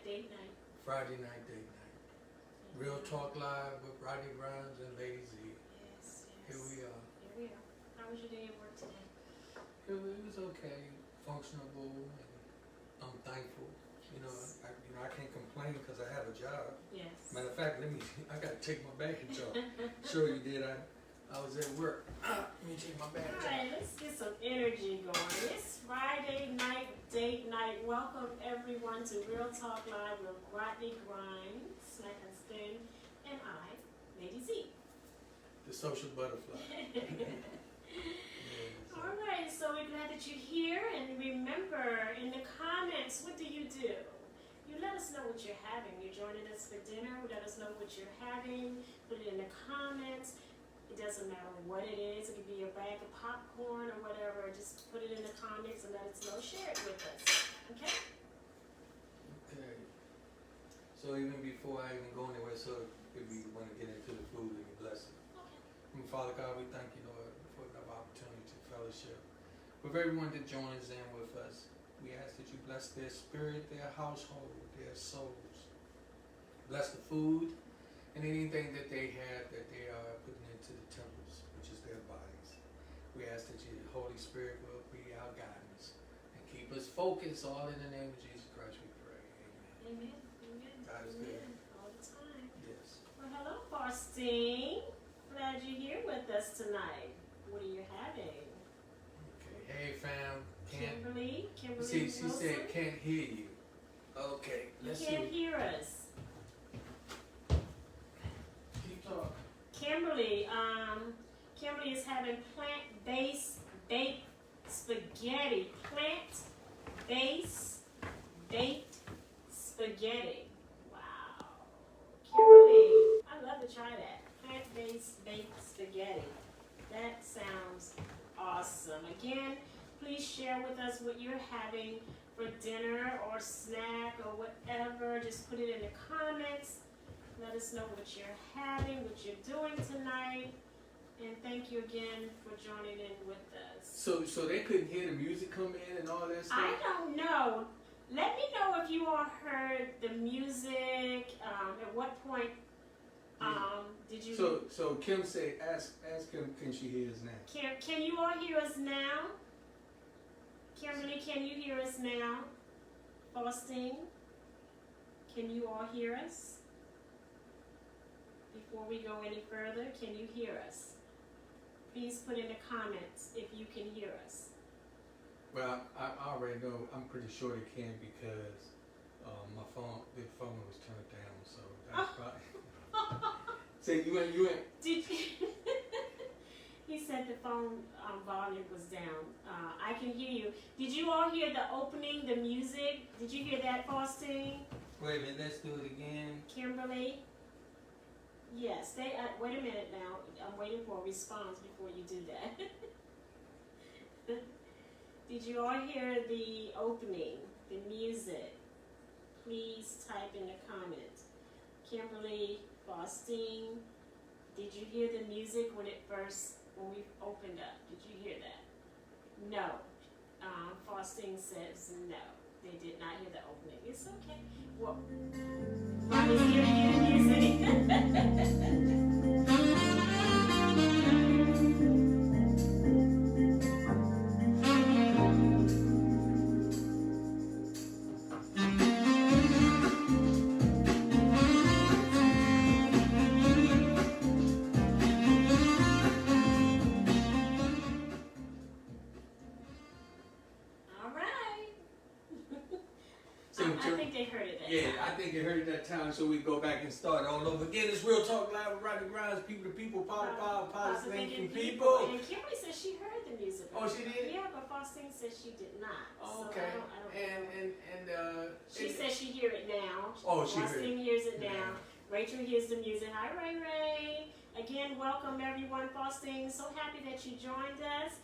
date night. Friday night, date night. Real Talk Live with Rodney Grimes and Lady Z. Yes, yes. Here we are. Here we are. How was your day at work today? It was okay, functionable, and I'm thankful. You know, I can't complain because I have a job. Yes. Matter of fact, I got to take my badge off. Sure you did. I was at work. Let me take my badge off. All right, let's get some energy going. It's Friday night, date night. Welcome everyone to Real Talk Live with Rodney Grimes, Snack and Spin, and I, Lady Z. The social butterfly. All right, so we're glad that you're here. And remember, in the comments, what do? You let us know what you're having. You're joining us for dinner. Let us know what you're having. Put it in the comments. It doesn't matter what it is. It could be a bag of popcorn or whatever. Just put it in the comments and let us know. Share it with us. Okay? Okay. So even before I even go anywhere, so if we want to get into the food, and bless it. Okay. Father God, we thank you, Lord, for another opportunity to fellowship with everyone that joins in with us. We ask that you bless their spirit, their household, their souls. Bless the food and anything that they have that they are putting into the temples, which is their bodies. We ask that your Holy Spirit will be our guidance and keep us focused. All in the name of Jesus Christ we pray. Amen. Amen. Amen. God is good. All the time. Yes. Well, hello, Faustine. Glad you're here with us tonight. What are you having? Okay. Hey, fam. Kimberly See, she Wilson? said can't hear you. Okay, let's You see. can't hear us. Keep talking. Kimberly is having plant-based baked spaghetti. Plant-based baked spaghetti. Wow. Kimberly, I'd love to try that. Plant-based baked spaghetti. That sounds awesome. Again, please share with us what you're having for dinner or snack or whatever. Just put it in the comments. Let us know what you're having, what you're doing tonight. And thank you again for joining in with us. So they couldn't hear the music come in and all that stuff? I don't know. Let me know if you all heard the music. At what point did you... So Kim said, ask Kim, can she hear us now? Can you all hear us now? Kimberly, can you hear us now? Faustine, can you all hear us? Before we go any further, can you hear us? Please put in the comments if you can hear us. Well, I already know. I'm pretty sure they can because the phone was turned down. So that's probably. Say you went. Did you? He said the phone volume was down. I can hear you. Did you all hear the opening, the music? Did you hear that, Faustine? Wait a minute. Let's do it again. Kimberly? Yes. Wait a minute now. I'm waiting for a response before you do that. Did you all hear the opening, the music? Please type in the comments. Kimberly, Faustine, did you hear the music when we opened up? Did you hear that? No. Faustine says no. They did not hear the opening. It's okay. Well, Mommy's giving you the music. I think they heard it that time. I think they heard it that time, so we go back and start all over again. It's Real Talk Live with Rodney Grimes, people to people, power, positive thinking people. And Kimberly said she heard the music. Oh, she did? Yeah, but Faustine said she did not. Oh, so okay. I don't she said she hear it now. Oh, she Faustine hears it now. Rachel hears the music. Hi, Ray Ray. Again, welcome everyone. Faustine, so happy that you joined us.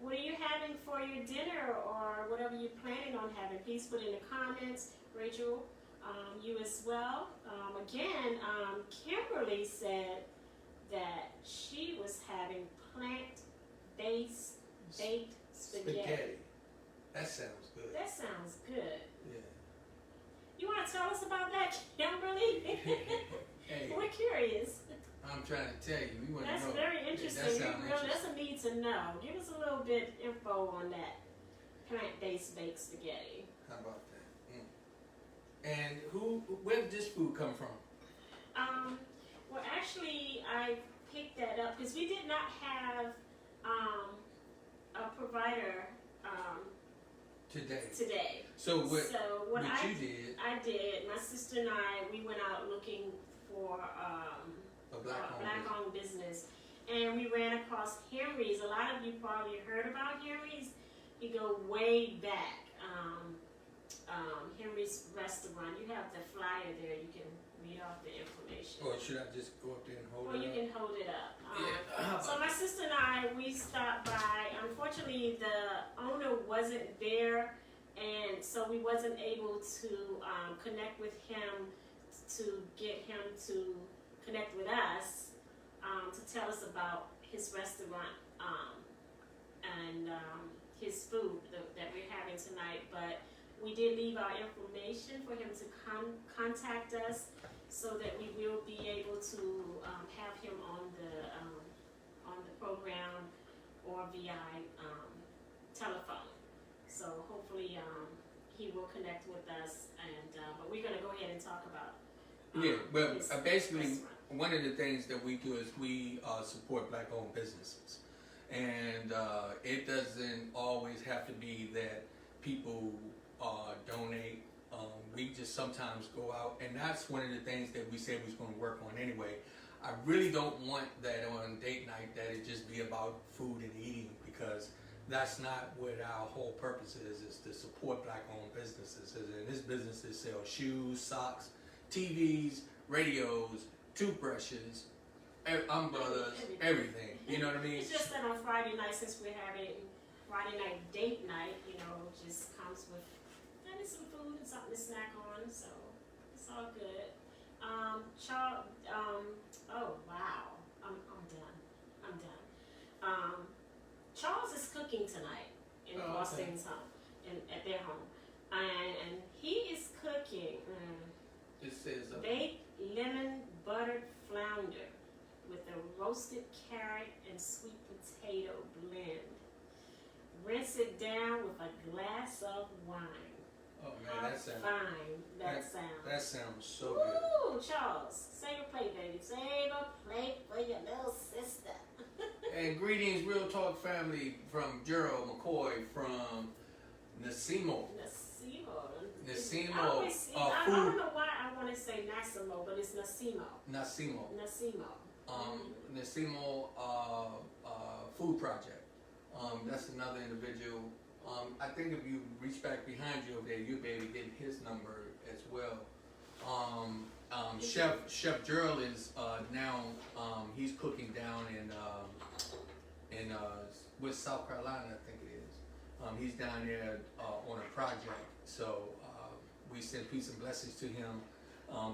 What are you having for your dinner or whatever you're planning on having? Please put in the comments. Rachel, you as well. Kimberly said that she was having plant-based baked spaghetti. That sounds good. That sounds good. Yeah. You want not tell us about that, Kimberly? Hey, We're curious. I'm trying to tell you, we want to That's know. very interesting. That sounds That's a need to know. Give us a little bit info on that plant-based baked spaghetti. How about that? And where did this food come from? Well, actually, I picked that up because we did not have a provider today. So what what you did, I did. My sister and I, we went out looking for a black-owned business, and we ran across Henry's. A lot of you probably heard about Henry's. You go way back. Henry's restaurant. You have the flyer there. You can read off the information. or should I just go up there and hold Well, it you up? can hold it up. Yeah. So my sister and I, we stopped by. Unfortunately, the owner wasn't there, and so we wasn't able to connect with him to get him to connect with us to tell us about his restaurant and his food that we're having tonight. But we did leave our information for him to contact us, so that we will be able to have him on the program or via telephone. So hopefully he will connect with us, and but we're gonna go ahead and talk about his basically restaurant. one of the things that we do is we support black-owned businesses, and it doesn't always have to be that people donate. We just sometimes go out, and that's one of the things that we said we was going to work on anyway. I really don't want that on date night that it just be about food and eating, because that's not what our whole purpose is to support black-owned businesses. And this businesses sell shoes, socks, TVs, radios, toothbrushes, umbrellas, everything. You know what I mean? It's just that on Friday night, since we're having Friday night date night, just comes with some food and something to snack on, so it's all good. Charles, oh wow, I'm done. Charles is cooking tonight in Austin's home, at their home, and he is cooking It says baked lemon buttered flounder with a roasted carrot and sweet potato blend. Rinse it down with a glass of wine. oh man, that sounds fine that sounds. that sounds so good. Ooh, Charles, save a plate, baby. Save a plate for your little sister. And greetings, Real Talk family, from Gerald McCoy, from Nasimo. Nasimo. Nasimo, I don't food. know why I want to say Nassimo, but it's Nasimo. Nasimo. Nasimo. Nasimo Food Project. That's another individual. I think if you reach back behind you over there, you'll be able to get his number as well. Chef Gerald is now he's cooking down in West South Carolina, I think it is. He's down there on a project, so we send peace and blessings to him.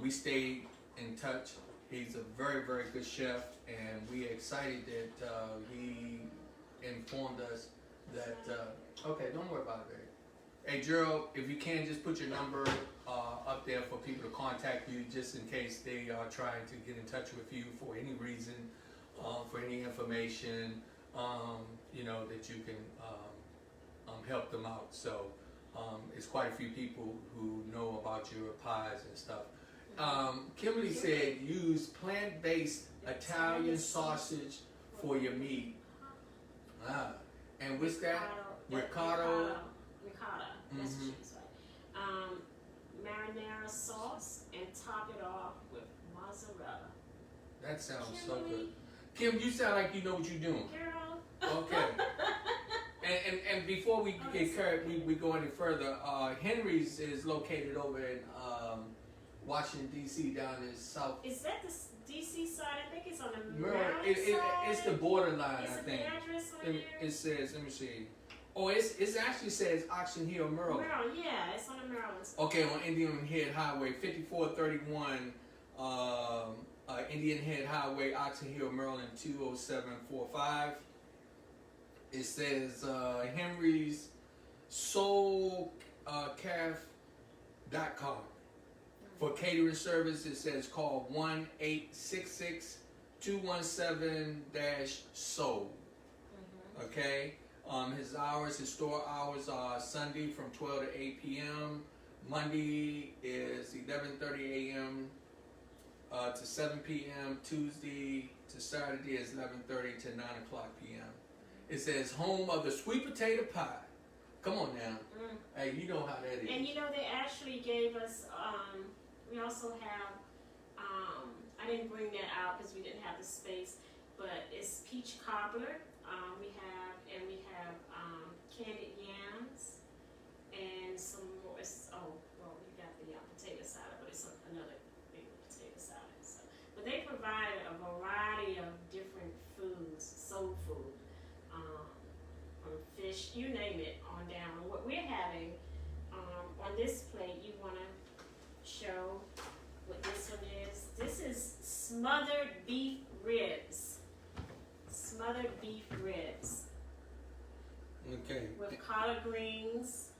We stayed in touch. He's a very, very good chef, and we're excited that he informed us that. Okay, don't worry about it, baby. Hey, Gerald, if you can, just put your number up there for people to contact you, just in case they are trying to get in touch with you for any reason, for any information, that you can help them out. So it's quite a few people who know about your pies and stuff. Kimberly said use plant-based Italian sausage for your meat. And what's that? Ricotta. That's cheese, right? Marinara sauce, and top it off with mozzarella. That sounds so good. Kim, you sound like you know what you're doing. Girl. Okay. And before we get carried, we go any further. Henry's is located over in Washington D.C. down in South. Is that the D.C. side? I think it's on the Maryland Maryland side. It's the borderline, Is I it think. the address on there? It says, let me see. Oh, it actually says Oxon Hill, Maryland. Maryland, yeah, it's on the Maryland side. Okay, on Indian Head Highway, 5431, Indian Head Highway, Oxon Hill, Maryland, 20745. It says Henry's Soul Calf.com. For catering service, it says call 1-866-217-SOUL. Okay? His store hours are Sunday from 12 to 8 p.m. Monday is 11:30 a.m. To 7 p.m. Tuesday to Saturday is 11:30 to 9 o'clock p.m. It says home of the sweet potato pie. Come on now. Hey, you know how that is. And you know, they actually gave us, we also have, I didn't bring that out because we didn't have the space, but it's peach cobbler. We have candied yams and some more. We got the potato salad, but it's another big potato salad. So, but they provide a variety of different foods, soul food, from fish, you name it, on down. And what we're having on this plate, you want to show what this one is. This is smothered beef ribs. Smothered beef ribs. Okay. With collard greens,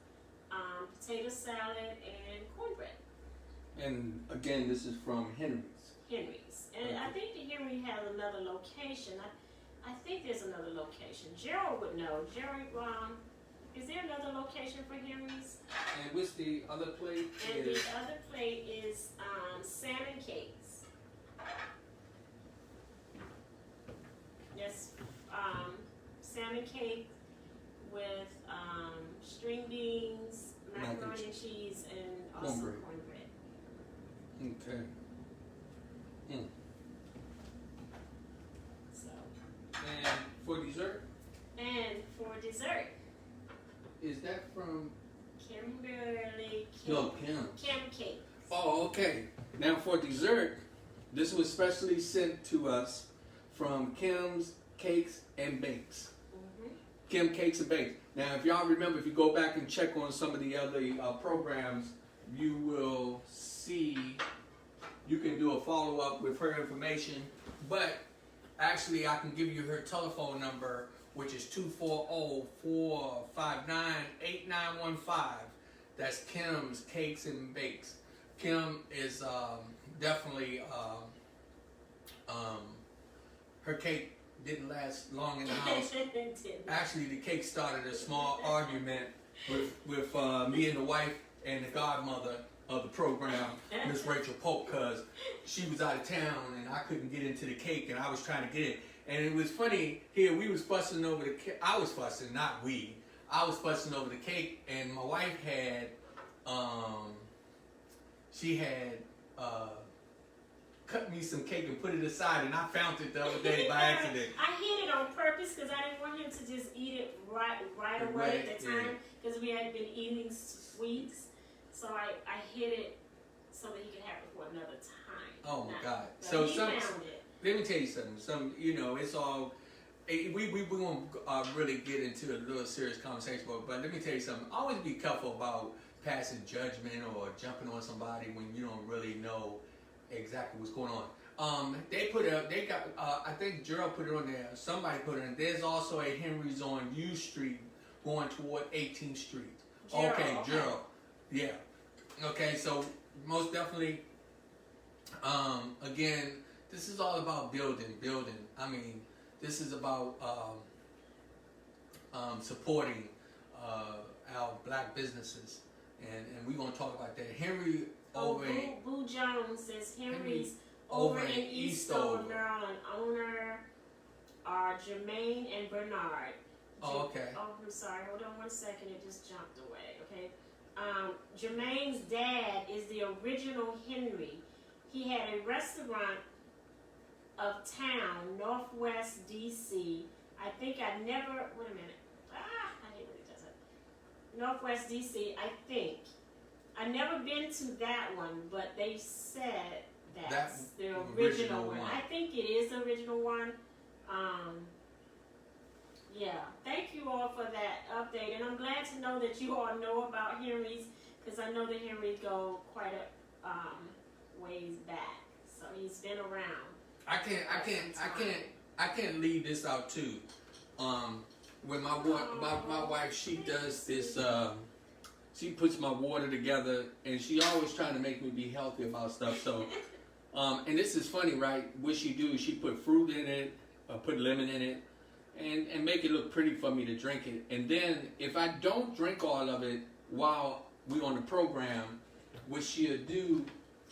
potato salad, and cornbread. And again, this is from Henry's. Henry's. And Okay. I think the Henry has another location. I think there's another location. Gerald would know. Gerald, is there another location for Henry's? And what's the other plate? And the other plate is salmon cakes. Yes, salmon cake with string beans, macaroni and cheese, and also cornbread. Okay. So. And for dessert? And for dessert, Is that from? Kimberly Kim. Kim cake. Oh, okay. Now for dessert, this was specially sent to us from Kim's Cakes and Bakes. Kim Cakes and Bakes. Now, if y'all remember, if you go back and check on some of the other programs, you will see you can do a follow-up with her information. But actually, I can give you her telephone number, which is 240-459-8915. That's Kim's Cakes and Bakes. Kim is definitely, her cake didn't last long in the house. Actually, the cake started a small argument with me and the wife and the godmother of the program, Miss Rachel Polk, because she was out of town and I couldn't get into the cake and I was trying to get it. And it was funny, here we was fussing over the cake. I was fussing, not we. I was fussing over the cake, and my wife had, she had cut me some cake and put it aside, and I found it the other day by accident. I hid it on purpose because I didn't want him to just eat it right away at the time, because we had been eating sweets. So I hid it so that he could have it for another time. Oh my God! So he found it. Let me tell you something. It's all. We won't really get into a little serious conversation, but let me tell you something. Always be careful about passing judgment or jumping on somebody when you don't really know exactly what's going on. I think Gerald put it on there. Somebody put it in. There's also a Henry's on U Street going toward 18th Street. Okay, Gerald. Yeah. Okay, so most definitely, again, this is all about building. I mean, this is about supporting our black businesses, and we're gonna talk about that. Henry Boo Jones says Henry's over in Eastover, Maryland. Owner are Jermaine and Bernard. Oh, okay. Oh, I'm sorry. Hold on one second. It just jumped away. Okay. Jermaine's dad is the original Henry. He had a restaurant uptown, Northwest DC. I think I never. Wait a minute. I hate when it does it. Northwest DC. I think. I never been to that one, but they said that's the original one. I think it is the original one. Yeah, thank you all for that update, and I'm glad to know that you all know about Henry's, because I know the Henrys go quite a ways back, so he's been around. I can't leave this out too. When my wife, she does this she puts my water together, and she always trying to make me be healthy about stuff. So, and this is funny, right? What she do, she put fruit in it, put lemon in it, and make it look pretty for me to drink it. And then if I don't drink all of it while we on the program, what she'll do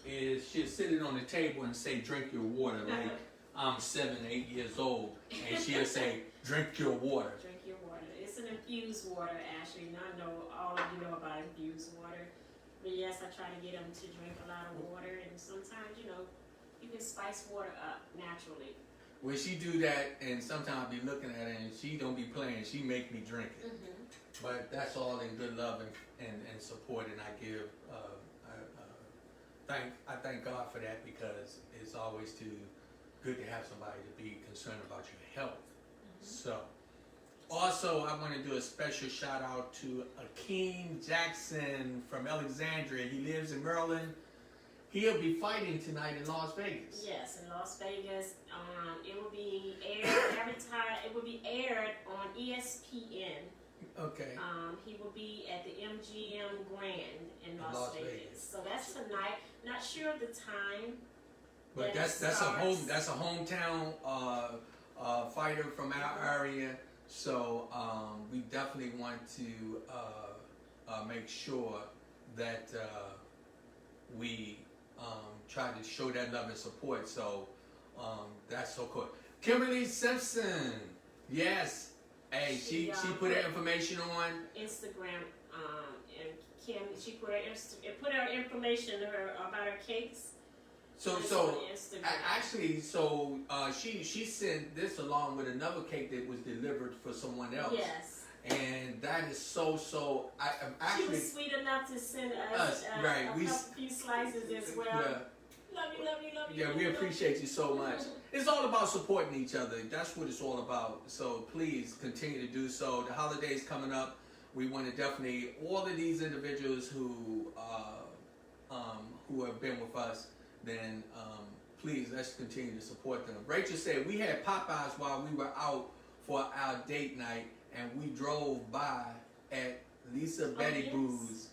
is she'll sit it on the table and say, "Drink your water." Like I'm 7, 8 years old, and she'll say, "Drink your water." Drink your water. It's an infused water, Ashley. And I know all of you know about infused water. But yes, I try to get them to drink a lot of water. And sometimes, you know, you can spice water up naturally. When she do that, and sometimes I be looking at her, and she don't be playing, she make me drink it. Mm-hmm. But that's all in good love and support, and I give, I thank God for that, because it's always good to have somebody to be concerned about your health. Mm-hmm. So, also I want to do a special shout out to Akeem Jackson from Alexandria. He lives in Maryland. He'll be fighting tonight in Las Vegas. Yes, in Las Vegas. It will be aired It will be aired on ESPN. Okay. He will be at the MGM Grand in Las Vegas. So that's tonight. Not sure of the time. But that's a hometown fighter from our area. So we definitely want to make sure that we try to show that love and support. So that's so cool. Kimberly Simpson, yes. Hey, she put her information on Instagram, and Kim, she put her information about her cakes. So actually, she sent this along with another cake that was delivered for someone else. Yes. And that is so. I'm actually. She was sweet enough to send us a few slices as well. Love you. Yeah, we appreciate you so much. It's all about supporting each other. That's what it's all about. So please continue to do so. The holidays coming up. We want to definitely, all of these individuals who have been with us, then please let's continue to support them. Rachel said we had Popeyes while we were out for our date night, and we drove by at Lisa Betty Boo's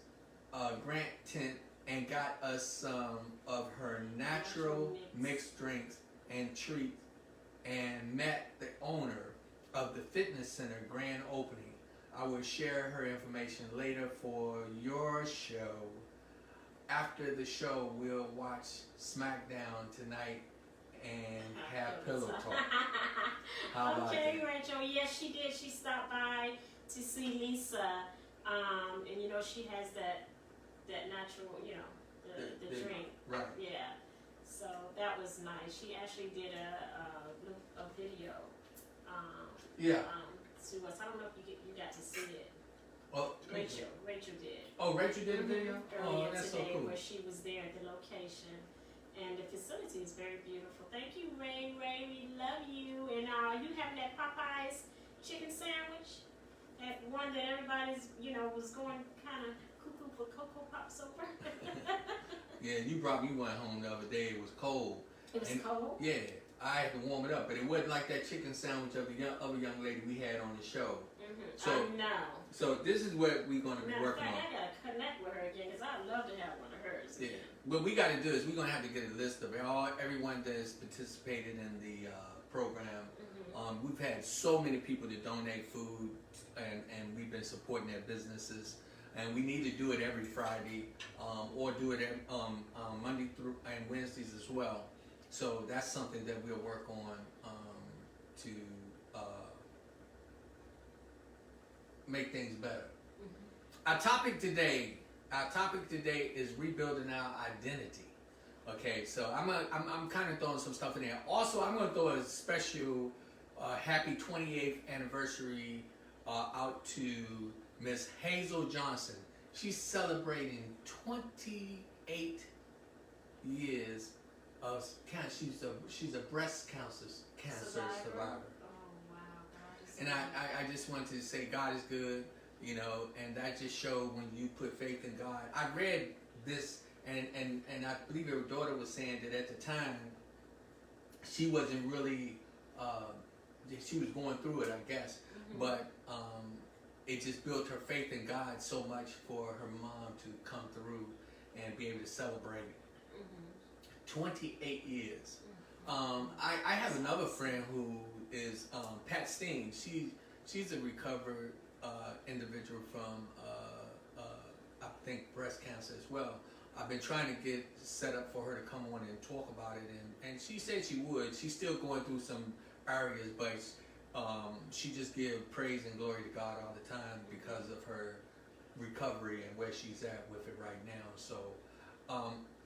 Grant tent and got us some of her natural mixed drinks and treats, and met the owner of the fitness center grand opening. I will share her information later for your show. After the show, we'll watch SmackDown tonight and have pillow talk. How about Okay, that? Rachel. Yes, she did. She stopped by to see Lisa, and you know she has that natural, you know, the drink. Right. Yeah. So that was nice. She actually did a video. To us. I don't know if you got to see it. Oh, Rachel did. Oh, Rachel did a video? Earlier that's today, so cool. where she was there at the location, and the facility is very beautiful. Thank you, Ray. We love you. And you having that Popeyes chicken sandwich, that one that everybody's was going kind of cuckoo for Cocoa Pops over. Yeah, you brought me one home the other day. It was cold. It was cold? Yeah, I had to warm it up, but it wasn't like that chicken sandwich of the other young lady we had on the show. Mm-hmm. So, I know. So this is what we're going to be working on. I gotta connect with her again, because I'd love to have one of hers. Yeah, what we got to do is we're going to have to get a list of everyone that's participated in the program. Mm-hmm. We've had so many people to donate food, and we've been supporting their businesses. And we need to do it every Friday, or do it Monday through and Wednesdays as well. So that's something that we'll work on to make things better. Mm-hmm. Our topic today is rebuilding our identity. Okay, so I'm kind of throwing some stuff in there. Also, I'm going to throw a special happy 28th anniversary out to Miss Hazel Johnson. She's celebrating 28 years of cancer. She's a breast cancer survivor. Oh wow, God is And I just wanted to say God is good, and that just showed when you put faith in God. I read this, and I believe her daughter was saying that at the time she wasn't really she was going through it, I guess. Mm-hmm. But it just built her faith in God so much for her mom to come through and be able to celebrate 28 years. I have another friend who is Pat Steen. She's a recovered individual from I think breast cancer as well. I've been trying to get set up for her to come on and talk about it, and she said she would. She's still going through some areas, but she just gives praise and glory to God all the time because of her recovery and where she's at with it right now. So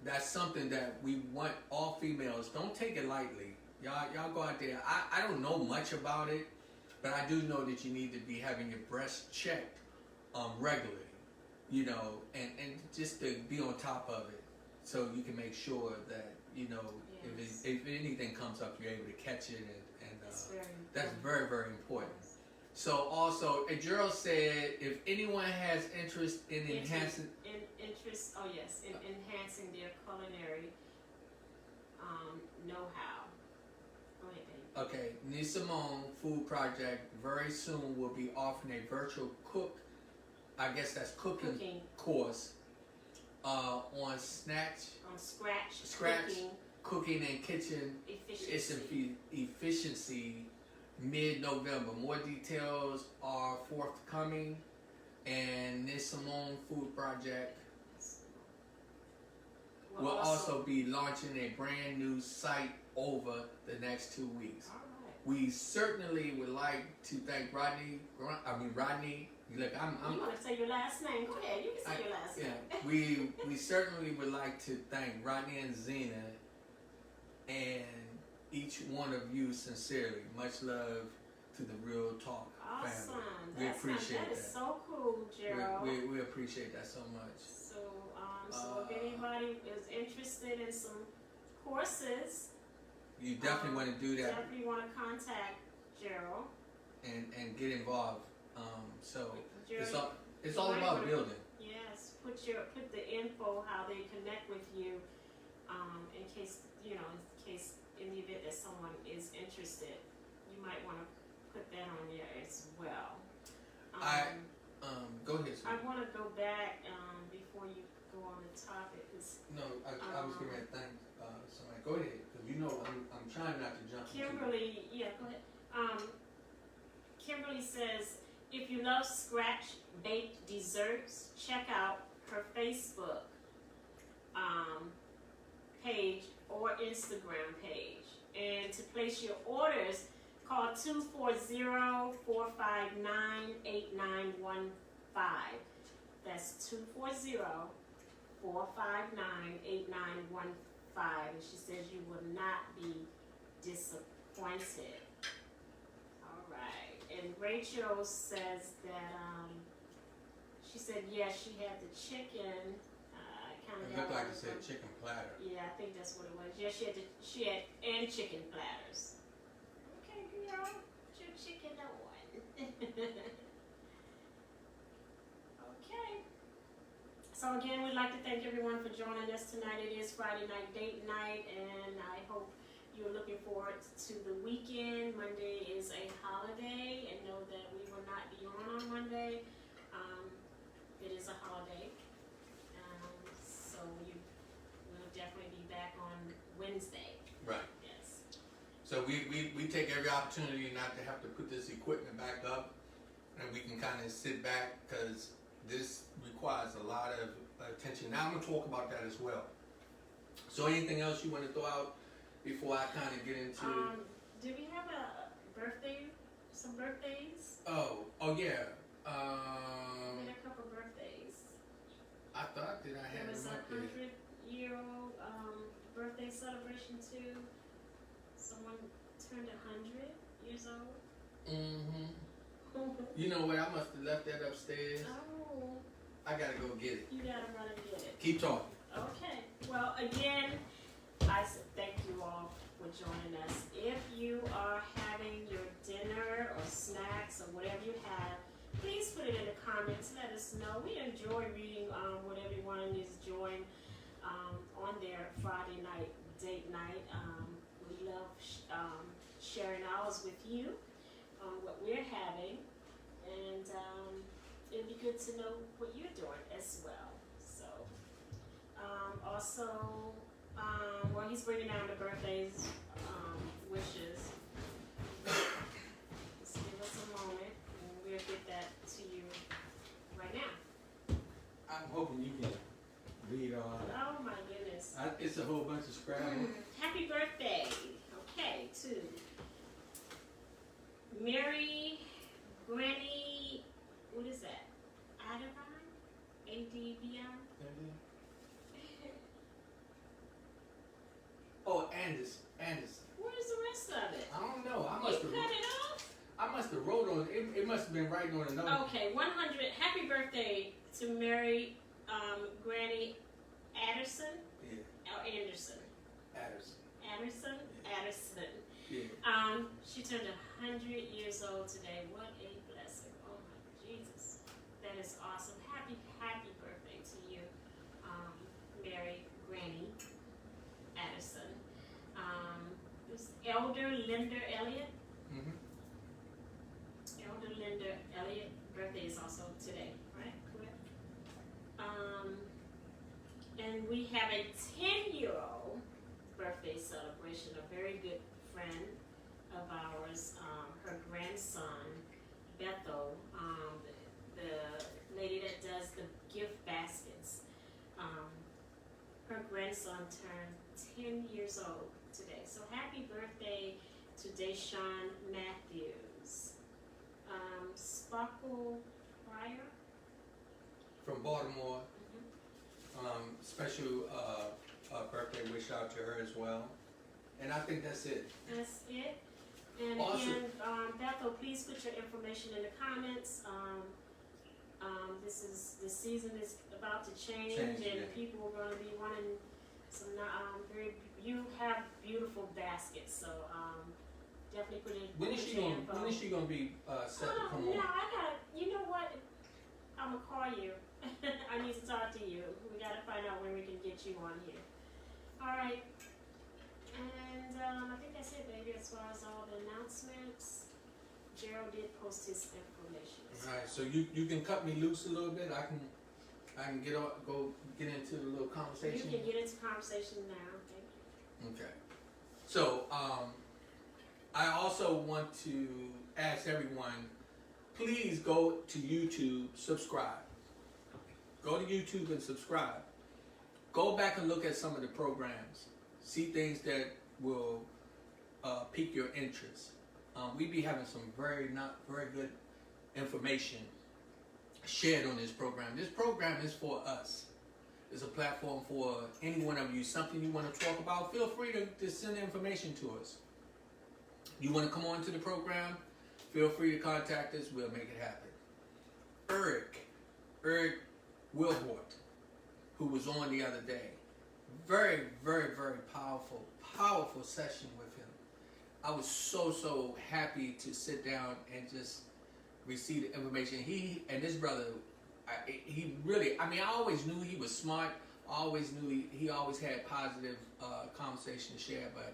that's something that we want all females. Don't take it lightly. Y'all go out there. I don't know much about it, but I do know that you need to be having your breast checked regularly, you know, and just to be on top of it so you can make sure that, you know, if anything comes up, you're able to catch it, and that's very, very important. So also, Gerald said, if anyone has interest in enhancing... in enhancing their culinary know-how. Go ahead, baby. Okay, Nisimone Food Project very soon will be offering a virtual cooking course on scratch cooking and kitchen efficiency mid-November. More details are forthcoming, and Nisimone Food Project will also be launching a brand new site over the next 2 weeks. All right. We certainly would like to thank Rodney. Look, You want to say your last name? Go ahead. You can say your last name. We certainly would like to thank Rodney and Zena and each one of you sincerely. Much love to the Real Talk Awesome. family. We appreciate that. That is so cool, Gerald. We appreciate that so much. So if anybody is interested in some courses, you definitely want to do that. Definitely want to contact Gerald and get involved. So Gerald, it's all about building. Yes, put the info how they connect with you, in case in the event that someone is interested, you might want to put that on there as well. Go ahead, sir. I want to go back before you go on the topic. No, I was going to thank somebody. Go ahead, because you know I'm trying not to jump. Kimberly, go ahead. Kimberly says, if you love scratch baked desserts, check out her Facebook page or Instagram page. And to place your orders, call 240-459-8915. That's 240-459-8915. And she says you will not be disappointed. All right. And Rachel says that she said yes, she had the chicken. It looked like it said chicken platter. Yeah, I think that's what it was. Yeah, she had and chicken platters. Okay, girl, put your chicken on. Okay. So again, we'd like to thank everyone for joining us tonight. It is Friday night date night, and I hope you're looking forward to the weekend. Monday is a holiday, and know that we will not be on Monday. It is a holiday. So you will definitely be back on Wednesday. Right. Yes. So we take every opportunity not to have to put this equipment back up, and we can kind of sit back because this requires a lot of attention. Now I'm going to talk about that as well. So anything else you want to throw out before I kind of get into... do we have a birthday? Some birthdays? Oh yeah. We had a couple birthdays. I thought that I had There was them a up there. 100-year-old birthday celebration too. Someone turned 100 years old. Mm-hmm. You know what? I must have left that upstairs. Oh. I gotta go get it. You gotta run and get it. Keep talking. Okay. Well, again, I said thank you all for joining us. If you are having your dinner or snacks or whatever you have, please put it in the comments. Let us know. We enjoy reading what everyone is enjoying on their Friday night date night. We love sharing ours with you, what we're having. And good to know what you're doing as well. So, also, while he's bringing down the birthdays, wishes, just give us a moment and we'll get that to you right now. I'm hoping you can read all that. Oh my goodness. It's a whole bunch of Scrabble. Happy birthday. Okay, to Mary, Granny, what is that? Adivine? A-D-V-I? Oh, Anderson. Where's the rest of it? I don't know. You cut it off? I must have wrote on it. It must have been writing on another. Okay, 100. Happy birthday to Mary, Granny Anderson? Yeah. Or Anderson? Anderson. Anderson? Yeah. Anderson. Yeah. She turned 100 years old today. What a blessing. Oh my Jesus. That is awesome. Happy birthday to you, Mary, Granny Addison. This Elder Linda Elliott. Mm-hmm. Elder Linda Elliott birthday is also today, right? Correct. And we have a 10-year-old birthday celebration. A very good friend of ours, her grandson Bethel, the lady that does the gift baskets. Her grandson turned 10 years old today. So happy birthday to Deshaun Matthews. Sparkle Pryor. From Baltimore. Mm-hmm. Special birthday wish out to her as well. And I think that's it. That's it. And Awesome. again, Bethel, please put your information in the comments. The season is about to change and yeah. people are going to be wanting some you have beautiful baskets, so definitely put in. When is she gonna be set to promote? No, I gotta. You know what? I'm gonna call you. I need to talk to you. We gotta find out when we can get you on here. All right. And I think that's it, baby. As far as all the announcements, Gerald did post his information. All right. So you can cut me loose a little bit. I can go get into a little conversation. You can get into conversation now. Thank you. Okay. So I also want to ask everyone, please go to YouTube, subscribe. Go to YouTube and subscribe. Go back and look at some of the programs. See things that will pique your interest. We be having some very good information shared on this program. This program is for us. It's a platform for any one of you. Something you want to talk about, feel free to send information to us. You want to come on to the program, feel free to contact us. We'll make it happen. Eric Wilhort, who was on the other day. Very, very, very powerful session with him. I was so happy to sit down and just receive the information. He and this brother, he really, I always knew he was smart. I always knew he always had positive conversation to share, but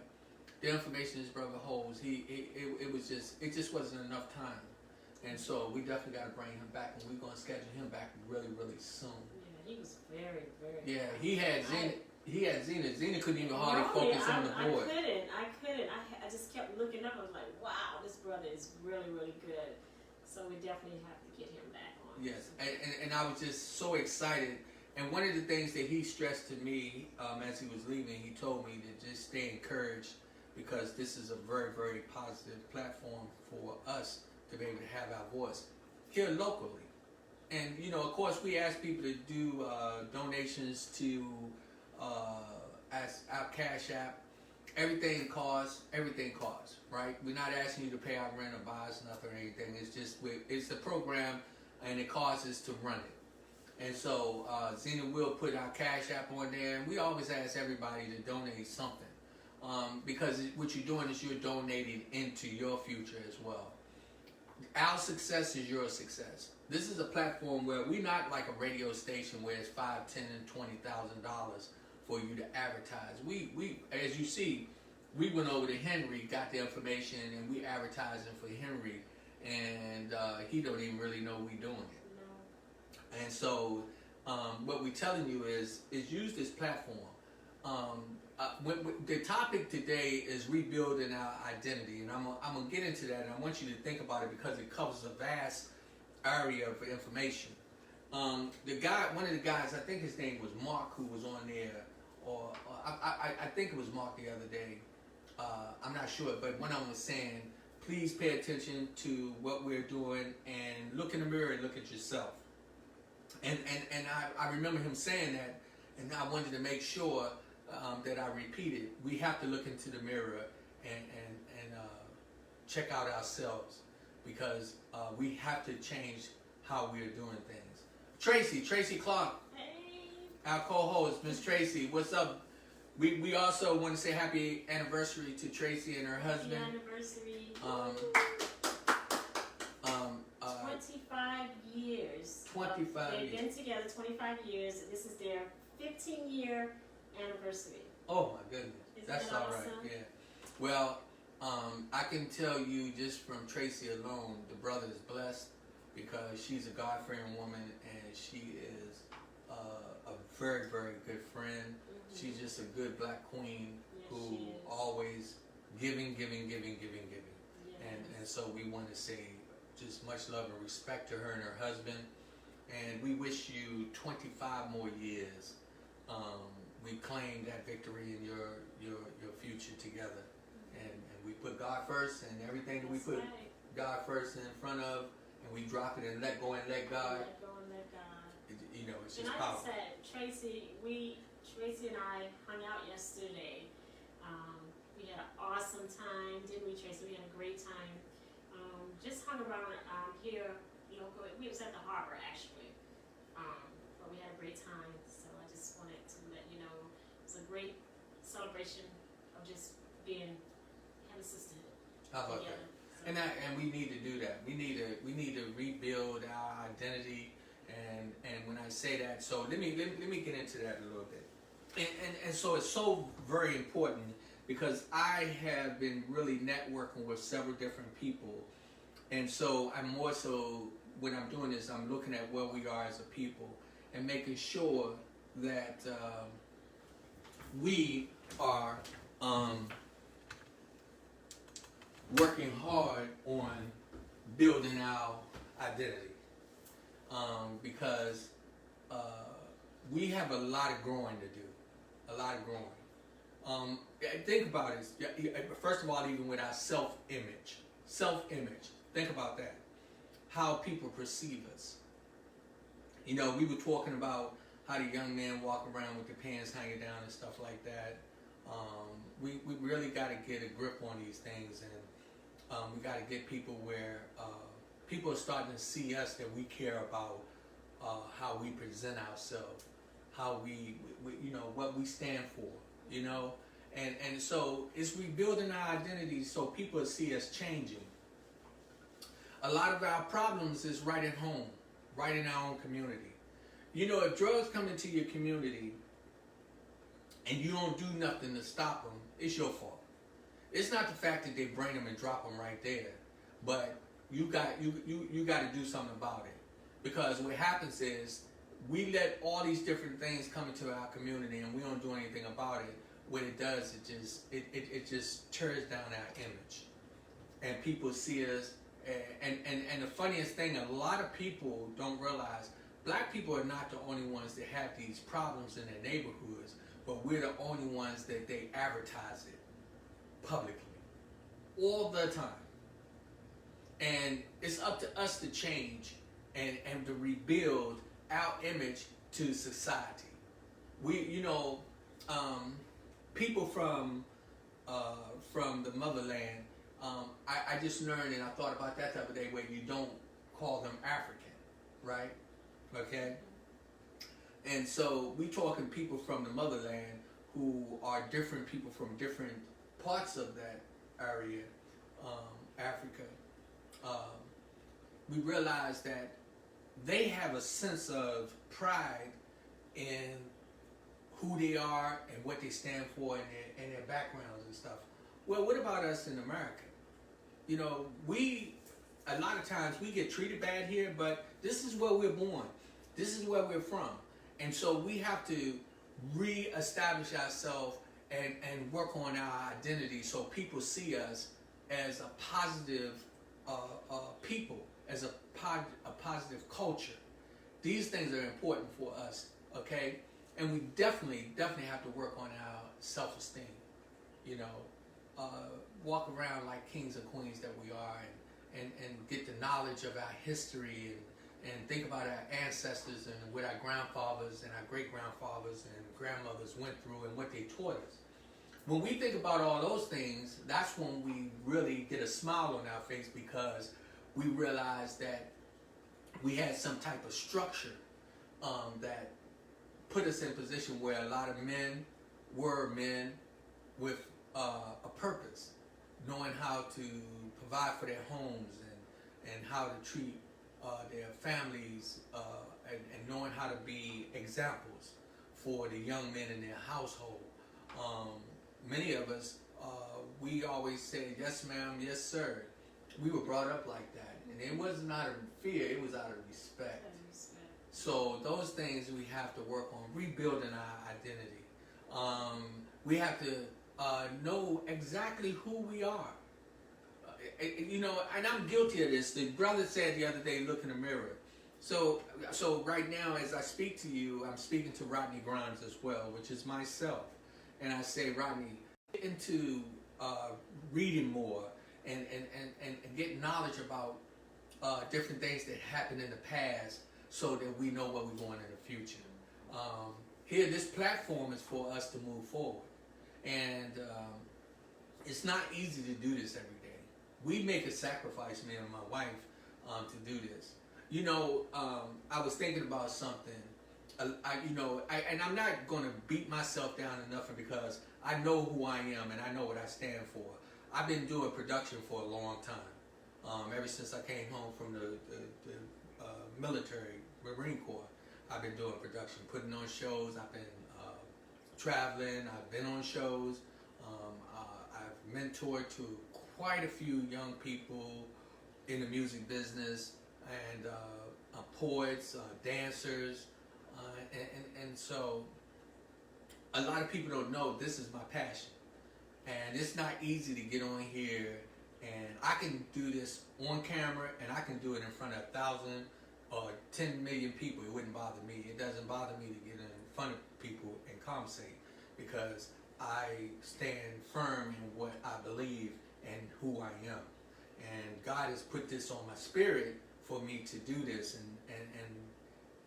the information this brother holds, it just wasn't enough time. And so we definitely got to bring him back, and we're going to schedule him back really soon. Yeah, he was very. Yeah, he had Zena. Zena couldn't even hardly focus on the board. I couldn't. I just kept looking up. I was like, wow, this brother is really good. So we definitely have to get him back on. Yes, and I was just so excited. And one of the things that he stressed to me as he was leaving, he told me to just stay encouraged, because this is a very positive platform for us to be able to have our voice here locally. And, of course, we ask people to do donations to our Cash App. Everything costs, right? We're not asking you to pay our rent or buy us nothing or anything. It's just, it's a program, and it costs us to run it. And so Zena will put our Cash App on there, and we always ask everybody to donate something. Because what you're doing is you're donating into your future as well. Our success is your success. This is a platform where we're not like a radio station where it's $5,000, $10,000, and $20,000 for you to advertise. We, as you see, we went over to Henry, got the information, and we advertising for Henry, and he don't even really know we doing it. No. And so, what we're telling you is use this platform. The topic today is rebuilding our identity, and I'm gonna get into that, and I want you to think about it because it covers a vast area of information. One of the guys, I think his name was Mark, who was on there, or I think it was Mark the other day. I'm not sure, but one of them was saying, please pay attention to what we're doing and look in the mirror and look at yourself. And I remember him saying that, and I wanted to make sure that I repeated. We have to look into the mirror and check out ourselves, because we have to change how we are doing things. Tracy Clark, Hey. our co-host, Miss Tracy, what's up? We also want to say happy anniversary to Tracy and her husband. Happy anniversary. 25 years. 25 They've years. been together 25 years. This is their 15-year anniversary. Oh my goodness, Isn't that's that all right. awesome? Yeah. Well, I can tell you just from Tracy alone, the brother is blessed because she's a God-fearing woman and she is a very, very good friend. Mm-hmm. She's just a good black queen Yes, who she is. always giving. Yes. And so we want to say just much love and respect to her and her husband. And we wish you 25 more years. We claim that victory in your future together. And we put God first, and everything that we That's put right. God first in front of, and we drop it and let go and let God. Let go and let God. It's And just I just powerful. said, Tracy and I hung out yesterday. We had an awesome time, didn't we, Tracy? We had a great time. Just hung around here local. We was at the harbor actually, but we had a great time. So I just wanted to let you know it was a great celebration of just having a sisterhood How about together. that? And we need to do that. We need to rebuild our identity. And when I say that, so let me get into that a little bit. And so it's so very important because I have been really networking with several different people. And so I'm more so, when I'm doing this, I'm looking at where we are as a people and making sure that we are working hard on building our identity. Because we have a lot of growing to do. A lot of growing. Think about it. First of all, even with our self-image. Think about that. How people perceive us. We were talking about how the young men walk around with their pants hanging down and stuff like that. We really got to get a grip on these things, and we got to get people where people are starting to see us, that we care about how we present ourselves, how we what we stand for, and so it's rebuilding our identity so people see us changing. A lot of our problems is right at home, right in our own community. If drugs come into your community and you don't do nothing to stop them, it's your fault. It's not the fact that they bring them and drop them right there, but you got to do something about it. Because what happens is we let all these different things come into our community and we don't do anything about it. What it does, it just tears down our image, and people see us. And the funniest thing, a lot of people don't realize, black people are not the only ones that have these problems in their neighborhoods, but we're the only ones that they advertise it publicly all the time. And it's up to us to change and to rebuild our image to society. People from the motherland, I just learned, and I thought about that the other day, where you don't call them African, right? Okay? And so we talking people from the motherland who are different people from different parts of that area, Africa. We realize that they have a sense of pride in who they are and what they stand for and their backgrounds and stuff. Well, what about us in America? A lot of times we get treated bad here, but this is where we're born. This is where we're from. And so we have to re-establish ourselves and work on our identity so people see us as a positive people, as a positive culture. These things are important for us, okay? And we definitely have to work on our self-esteem. You know, walk around like kings and queens that we are, and get the knowledge of our history, and think about our ancestors and what our grandfathers and our great-grandfathers and grandmothers went through and what they taught us. When we think about all those things, that's when we really get a smile on our face, because we realize that we had some type of structure that put us in a position where a lot of men were men with a purpose, knowing how to provide for their homes and how to treat their families, and knowing how to be examples for the young men in their household. Many of us, we always say, yes ma'am, yes sir. We were brought up like that, and it wasn't out of fear, it was out of respect. So those things we have to work on, rebuilding our identity. We have to know exactly who we are. You know, and I'm guilty of this. The brother said the other day, look in the mirror. So right now, as I speak to you, I'm speaking to Rodney Grimes as well, which is myself. And I say, Rodney, get into reading more and get knowledge about different things that happened in the past, so that we know where we're going in the future. Here, this platform is for us to move forward. And it's not easy to do this every day. We make a sacrifice, me and my wife, to do this. You know, I was thinking about something. And I'm not going to beat myself down enough, because I know who I am and I know what I stand for. I've been doing production for a long time. Ever since I came home from the military, Marine Corps, I've been doing production, putting on shows. I've been traveling. I've been on shows. I've mentored to quite a few young people in the music business, and poets, dancers, and so a lot of people don't know this is my passion. And it's not easy to get on here, and I can do this on camera, and I can do it in front of 1,000 or 10 million people. It wouldn't bother me. It doesn't bother me to get in front of people and conversate, because I stand firm in what I believe and who I am. And God has put this on my spirit for me to do this, and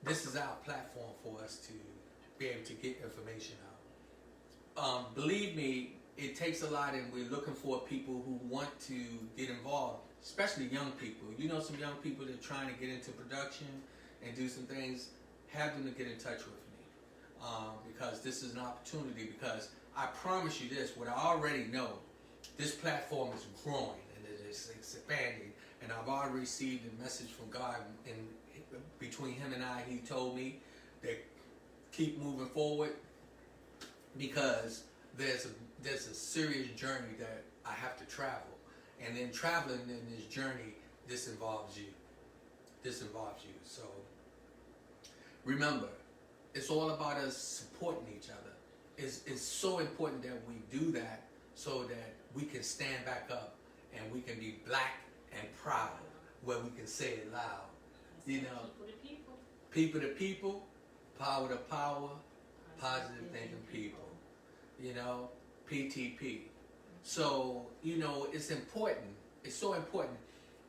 this is our platform for us to be able to get information out. Believe me, it takes a lot, and we're looking for people who want to get involved, especially young people. You know, some young people that are trying to get into production and do some things, have them to get in touch with me, because this is an opportunity. Because I promise you this, what I already know, this platform is growing and it is expanding, and I've already received a message from God, and between him and I, he told me that keep moving forward, because there's a serious journey that I have to travel. And in traveling in this journey, this involves you. This involves you. So remember, it's all about us supporting each other. It's so important that we do that, so that we can stand back up and we can be black and proud, where we can say it loud. You know, people to people, power to power, positive thinking people. You know, PTP. So, you know, it's important. It's so important.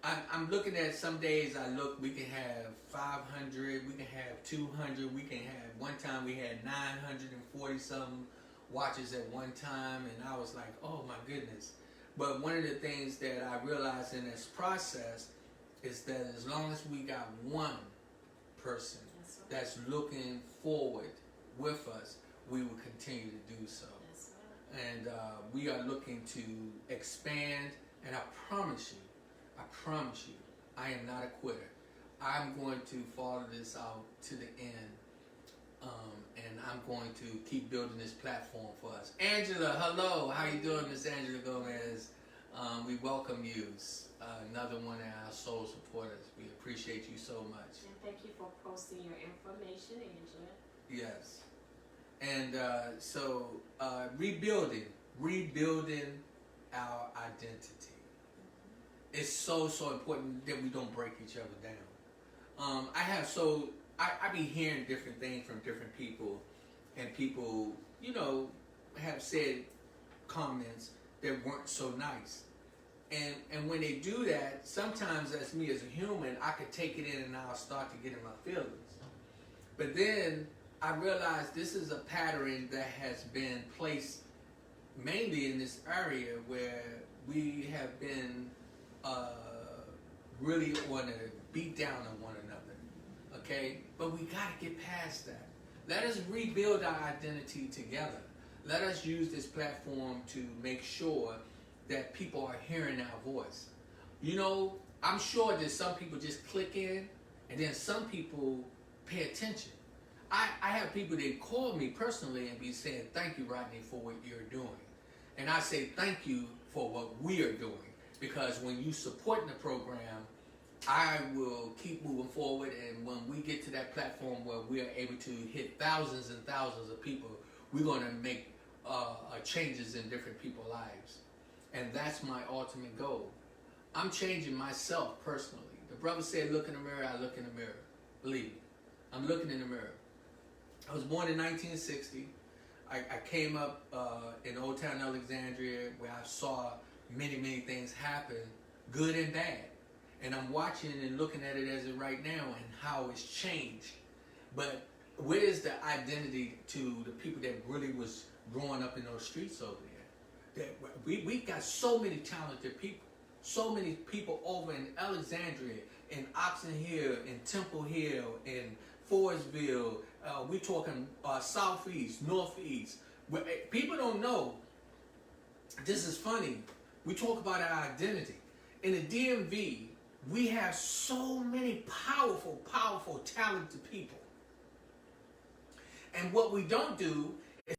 I'm looking at some days, we can have 500, we can have 200, we can have, one time we had 940 something watches at one time, and I was like, oh my goodness. But one of the things that I realized in this process is that as long as we got one person that's looking forward with us, we will continue to do so. And we are looking to expand, and I promise you, I am not a quitter. I'm going to follow this out to the end, and I'm going to keep building this platform for us. Angela, hello. How you doing, Miss Angela Gomez? We welcome you, another one of our soul supporters. We appreciate you so much. And thank you for posting your information, Angela. Yes. And so rebuilding our identity. It's so important that we don't break each other down. I be hearing different things from different people, and people, have said comments that weren't so nice. And when they do that, sometimes as me as a human, I could take it in and I'll start to get in my feelings. But then I realized this is a pattern that has been placed mainly in this area where we have been really on a beat down on one another, okay? But we got to get past that. Let us rebuild our identity together. Let us use this platform to make sure that people are hearing our voice. I'm sure that some people just click in, and then some people pay attention. I have people that call me personally and be saying, thank you, Rodney, for what you're doing. And I say thank you for what we are doing. Because when you support the program, I will keep moving forward. And when we get to that platform where we are able to hit thousands and thousands of people, we're going to make changes in different people's lives. And that's my ultimate goal. I'm changing myself personally. The brother said, look in the mirror, I look in the mirror. Believe me, I'm looking in the mirror. I was born in 1960. I came up in Old Town Alexandria, where I saw many, many things happen, good and bad. And I'm watching and looking at it as of right now and how it's changed. But where's the identity to the people that really was growing up in those streets over there? That we got so many talented people. So many people over in Alexandria, in Oxon Hill, in Temple Hill, in Forestville. We talking southeast, northeast. People don't know. This is funny. We talk about our identity. In the DMV, we have so many powerful, powerful, talented people. And what we don't do is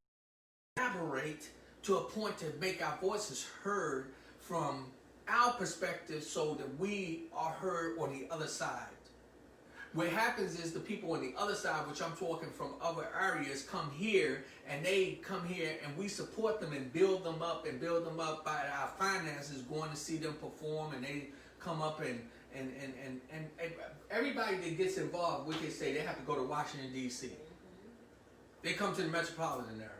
collaborate to a point to make our voices heard from our perspective so that we are heard on the other side. What happens is the people on the other side, which I'm talking from other areas, come here and they come here and we support them and build them up by our finances, going to see them perform, and they come up and everybody that gets involved, we can say they have to go to Washington, D.C. They come to the metropolitan area.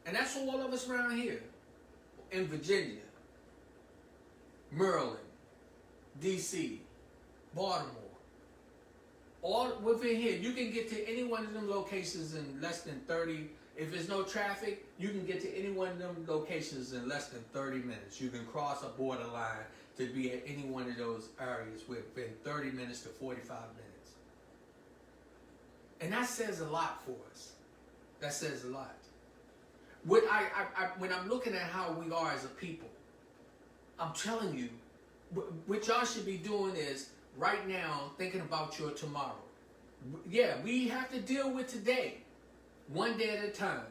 And that's all of us around here. In Virginia, Maryland, D.C., Baltimore. All within here, you can get to any one of them locations in less than 30. If there's no traffic, you can get to any one of them locations in less than 30 minutes. You can cross a borderline to be at any one of those areas within 30 minutes to 45 minutes. And that says a lot for us. That says a lot. When I'm looking at how we are as a people, I'm telling you, what y'all should be doing is right now thinking about your tomorrow. Yeah, we have to deal with today, one day at a time,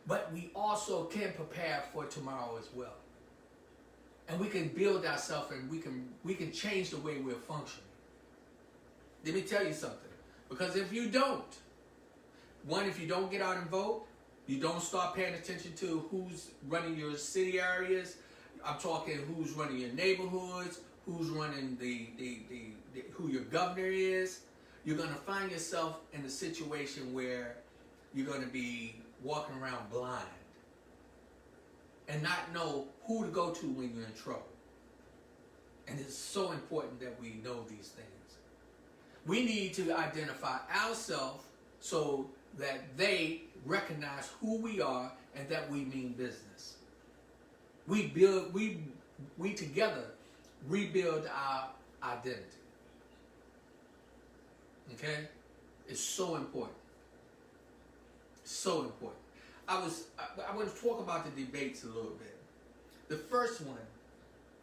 but we also can prepare for tomorrow as well. And we can build ourselves, and we can change the way we're functioning. Let me tell you something, because if you don't, if you don't get out and vote, you don't start paying attention to who's running your city areas. I'm talking who's running your neighborhoods, who's running who your governor is. You're going to find yourself in a situation where you're going to be walking around blind and not know who to go to when you're in trouble. And it's so important that we know these things. We need to identify ourselves so that they recognize who we are and that we mean business. We together rebuild our identity. Okay? It's so important. So important. I want to talk about the debates a little bit. The first one,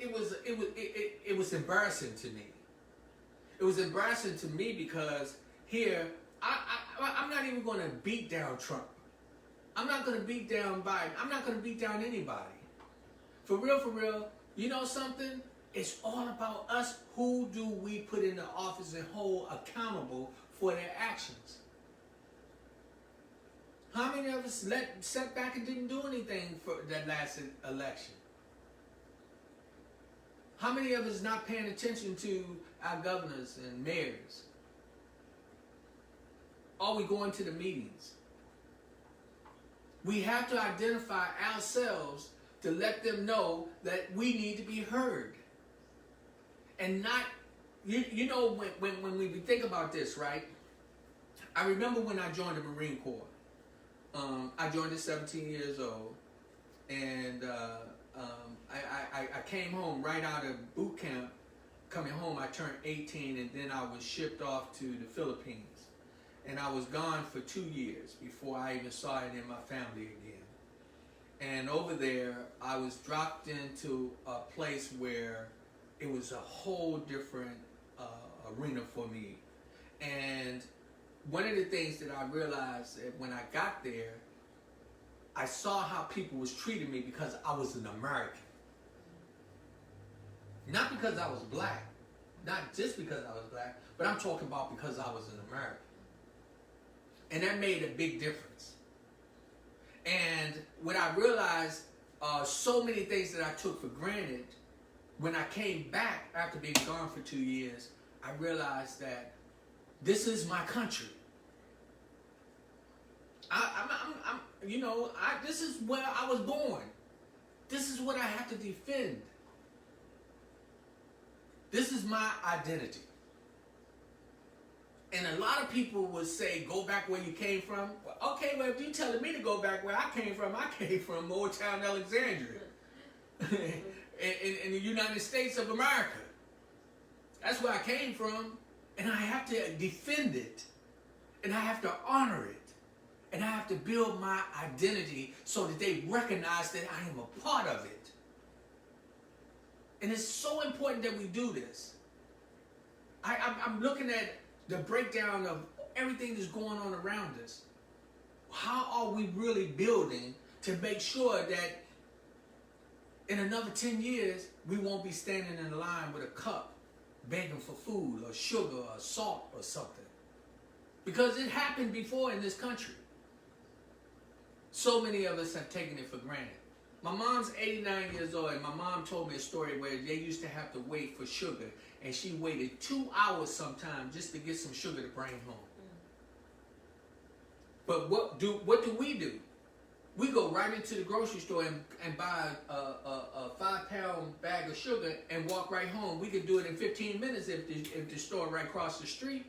it was embarrassing to me. It was embarrassing to me because here I'm not even going to beat down Trump. I'm not going to beat down Biden. I'm not going to beat down anybody. For real, You know something? It's all about us. Who do we put in the office and hold accountable for their actions? How many of us sat back and didn't do anything for that last election? How many of us not paying attention to our governors and mayors? Are we going to the meetings? We have to identify ourselves to let them know that we need to be heard. And not, you know, when we think about this, right? I remember when I joined the Marine Corps. I joined at 17 years old. And I came home right out of boot camp. Coming home, I turned 18, and then I was shipped off to the Philippines. And I was gone for 2 years before I even saw it in my family again. And over there, I was dropped into a place where it was a whole different arena for me. And one of the things that I realized that when I got there, I saw how people was treating me because I was an American. Not because I was black. Not just because I was black, but I'm talking about because I was an American. And that made a big difference. And when I realized so many things that I took for granted, when I came back after being gone for 2 years, I realized that this is my country. This is where I was born. This is what I have to defend. This is my identity. And a lot of people would say, go back where you came from. Well, okay, well, if you're telling me to go back where I came from Old Town, Alexandria. in the United States of America. That's where I came from. And I have to defend it. And I have to honor it. And I have to build my identity so that they recognize that I am a part of it. And it's so important that we do this. I'm looking at the breakdown of everything that's going on around us. How are we really building to make sure that in another 10 years, we won't be standing in a line with a cup begging for food or sugar or salt or something? Because it happened before in this country. So many of us have taken it for granted. My mom's 89 years old, and my mom told me a story where they used to have to wait for sugar, and she waited 2 hours sometimes just to get some sugar to bring home. But what do we do? We go right into the grocery store and buy a 5-pound bag of sugar and walk right home. We could do it in 15 minutes if the store right across the street.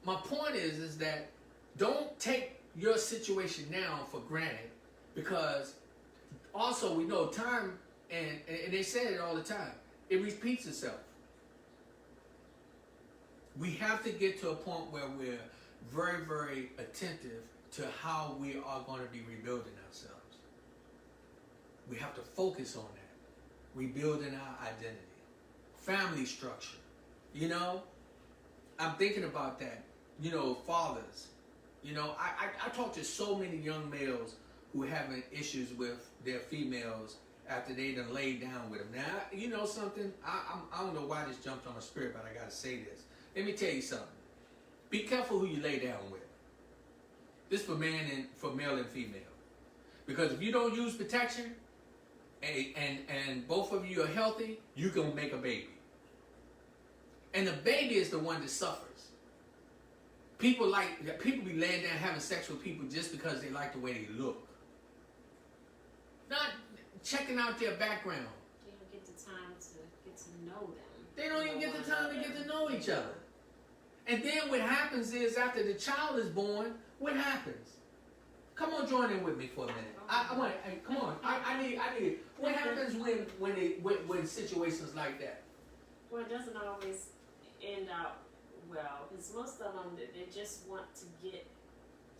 My point is that don't take your situation now for granted, because also we know time, and they say it all the time, it repeats itself. We have to get to a point where we're very, very attentive to how we are going to be rebuilding ourselves. We have to focus on that. Rebuilding our identity. Family structure. You know, I'm thinking about that. You know, fathers. You know, I talk to so many young males who having issues with their females after they done laid down with them. Now, you know something? I don't know why this jumped on my spirit, but I got to say this. Let me tell you something. Be careful who you lay down with. This for male and female. Because if you don't use protection and both of you are healthy, you can make a baby. And the baby is the one that suffers. People be laying down having sex with people just because they like the way they look. Not checking out their background. They don't get the time to get to know them. They don't even get the time to get to know each other. And then what happens is after the child is born, what happens? Come on, join in with me for a minute. Come on. I need. What happens when situations like that? Well, it doesn't always end out well, because most of them, they just want to get,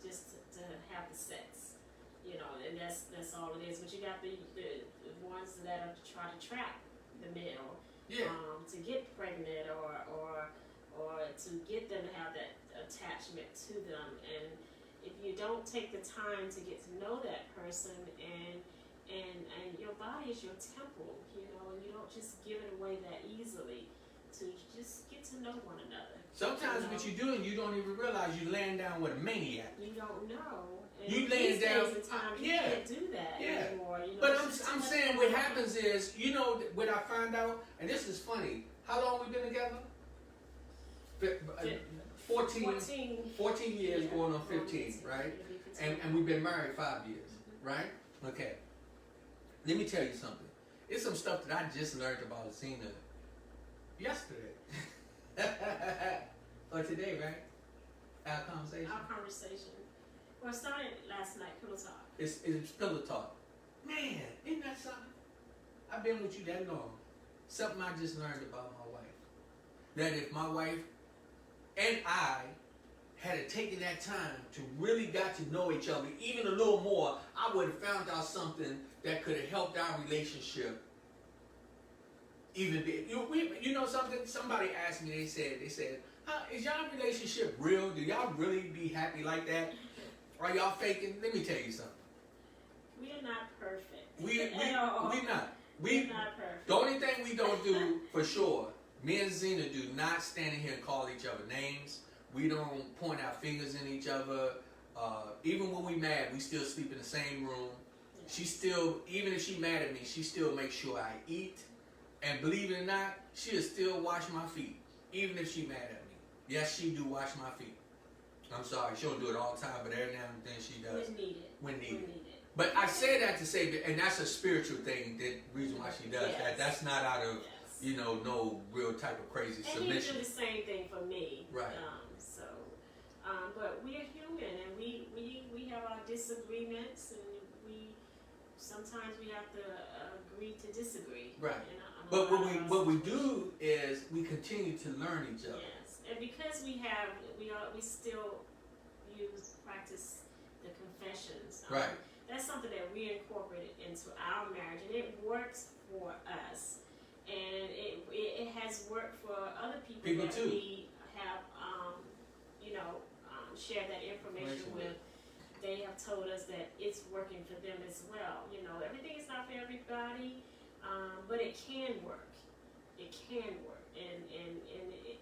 to have the sex, you know, and that's all it is. But you got the ones that are to try to trap the male, to get pregnant or to get them to have that attachment to them. And if you don't take the time to get to know that person and and your body is your temple, you know, and you don't just give it away that easily. To just get to know one another. Sometimes what you're doing, you don't even realize you're laying down with a maniac. You don't know. And You laying down. You can't do that anymore. You know, but I'm saying what happens is, you know, what I find out, and this is funny. How long we been together? 14 years, going on 15, right? And we've been married 5 years, right? Okay. Let me tell you something. It's some stuff that I just learned about Zena yesterday. Or today, right? Our conversation. Well, it started last night, Pillow Talk. It's Pillow Talk. Man, isn't that something? I've been with you that long. Something I just learned about my wife. That if my wife and I had taken that time to really got to know each other even a little more, I would have found out something that could have helped our relationship even be. You know something? Somebody asked me, they said, is y'all relationship real? Do y'all really be happy like that? Are y'all faking? Let me tell you something. We are not perfect. We're not. We're not perfect. The only thing we don't do for sure, me and Zena do not stand in here and call each other names. We don't point our fingers in each other. Even when we mad, we still sleep in the same room. Yeah. She still, even if she mad at me, she still makes sure I eat. And believe it or not, she'll still wash my feet, even if she mad at me. Yes, she do wash my feet. I'm sorry, she don't do it all the time, but every now and then she does. When needed. But I say that to say that, and that's a spiritual thing. The reason why she does that. That's not out of no real type of crazy submission. And he do the same thing for me. Right. But we are human, and we have our disagreements, and sometimes we have to agree to disagree. Right. But what we do is we continue to learn each other. Yes, and because we still practice the confessions. Right. That's something that we incorporated into our marriage, and it works for us, and it has worked for other people that too. We have shared that information with. They have told us that it's working for them as well. You know, everything is not for everybody, but it can work. It can work, and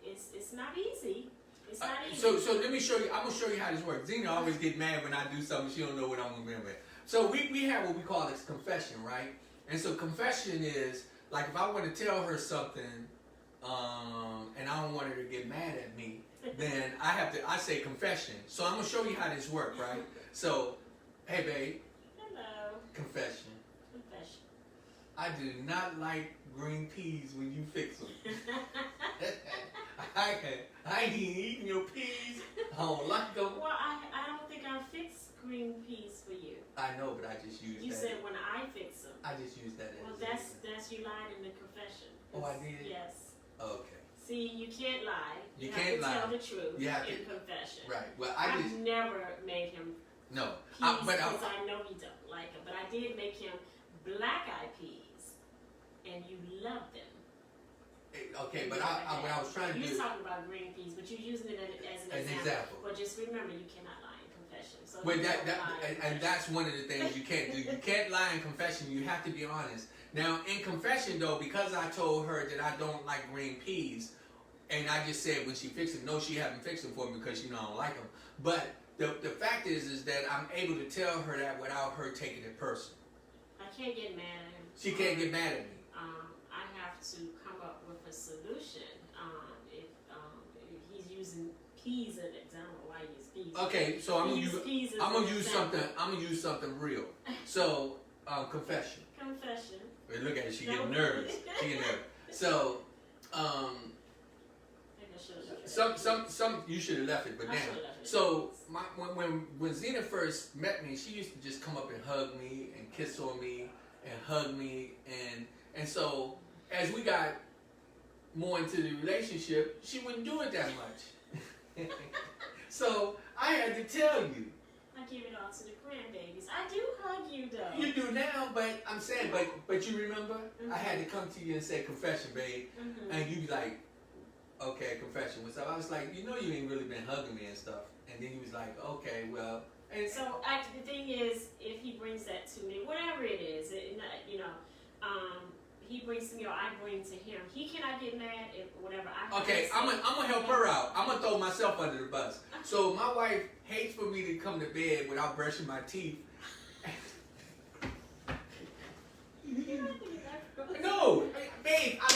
it's not easy. It's not easy. So let me show you. I'm gonna show you how this works. Zena always get mad when I do something she don't know what I'm gonna remember. So we have what we call this confession, right? And so confession is like if I want to tell her something, and I don't want her to get mad at me, then I say confession. So I'm gonna show you how this works, right? So, hey babe. Hello. Confession. I do not like green peas when you fix them. I ain't eating your peas. I don't like them. Well, I don't think I fixed green peas for you. I know, but I just used that. You said when I fix them. I just used that. Well, that's you lied in the confession. Oh, I did? Yes. Okay. See, you can't lie. You can't lie. Tell the truth in confession. Right. Well, I've never made him no. peas because I know he don't like them. But I did make him black-eyed peas, and you love them. Okay, but what I was trying to do. You're talking about green peas, but you're using it as an example. But just remember, you cannot lie in confession. So well, and that's one of the things you can't do. You can't lie in confession. You have to be honest. Now, in confession, though, because I told her that I don't like green peas, and I just said when she fixed them, no, she haven't fixed them for me because I don't like them. But the fact is that I'm able to tell her that without her taking it personal. I can't get mad at him. She can't get mad at me. I have to come up with a solution. If he's using peas as an example, why he uses peas? Okay, so I'm gonna use something real. So confession. Confession. Look at her, she getting nervous. So some you should have left it, but now. So when Zena first met me, she used to just come up and hug me and kiss on me and hug me and so as we got more into the relationship, she wouldn't do it that much. So I had to tell you. I give it all to the grandbabies. I do hug you though. You do now, but I'm saying, but you remember, I had to come to you and say confession, babe, and you be like, okay, confession. What's up? I was like, you ain't really been hugging me and stuff, and then he was like, okay, well. And so the thing is, if he brings that to me, whatever it is, brings to me or I bring to him. He cannot get mad if whatever I have Okay, to I'm say. gonna help her out. I'm gonna throw myself under the bus. So my wife hates for me to come to bed without brushing my teeth. No, babe, I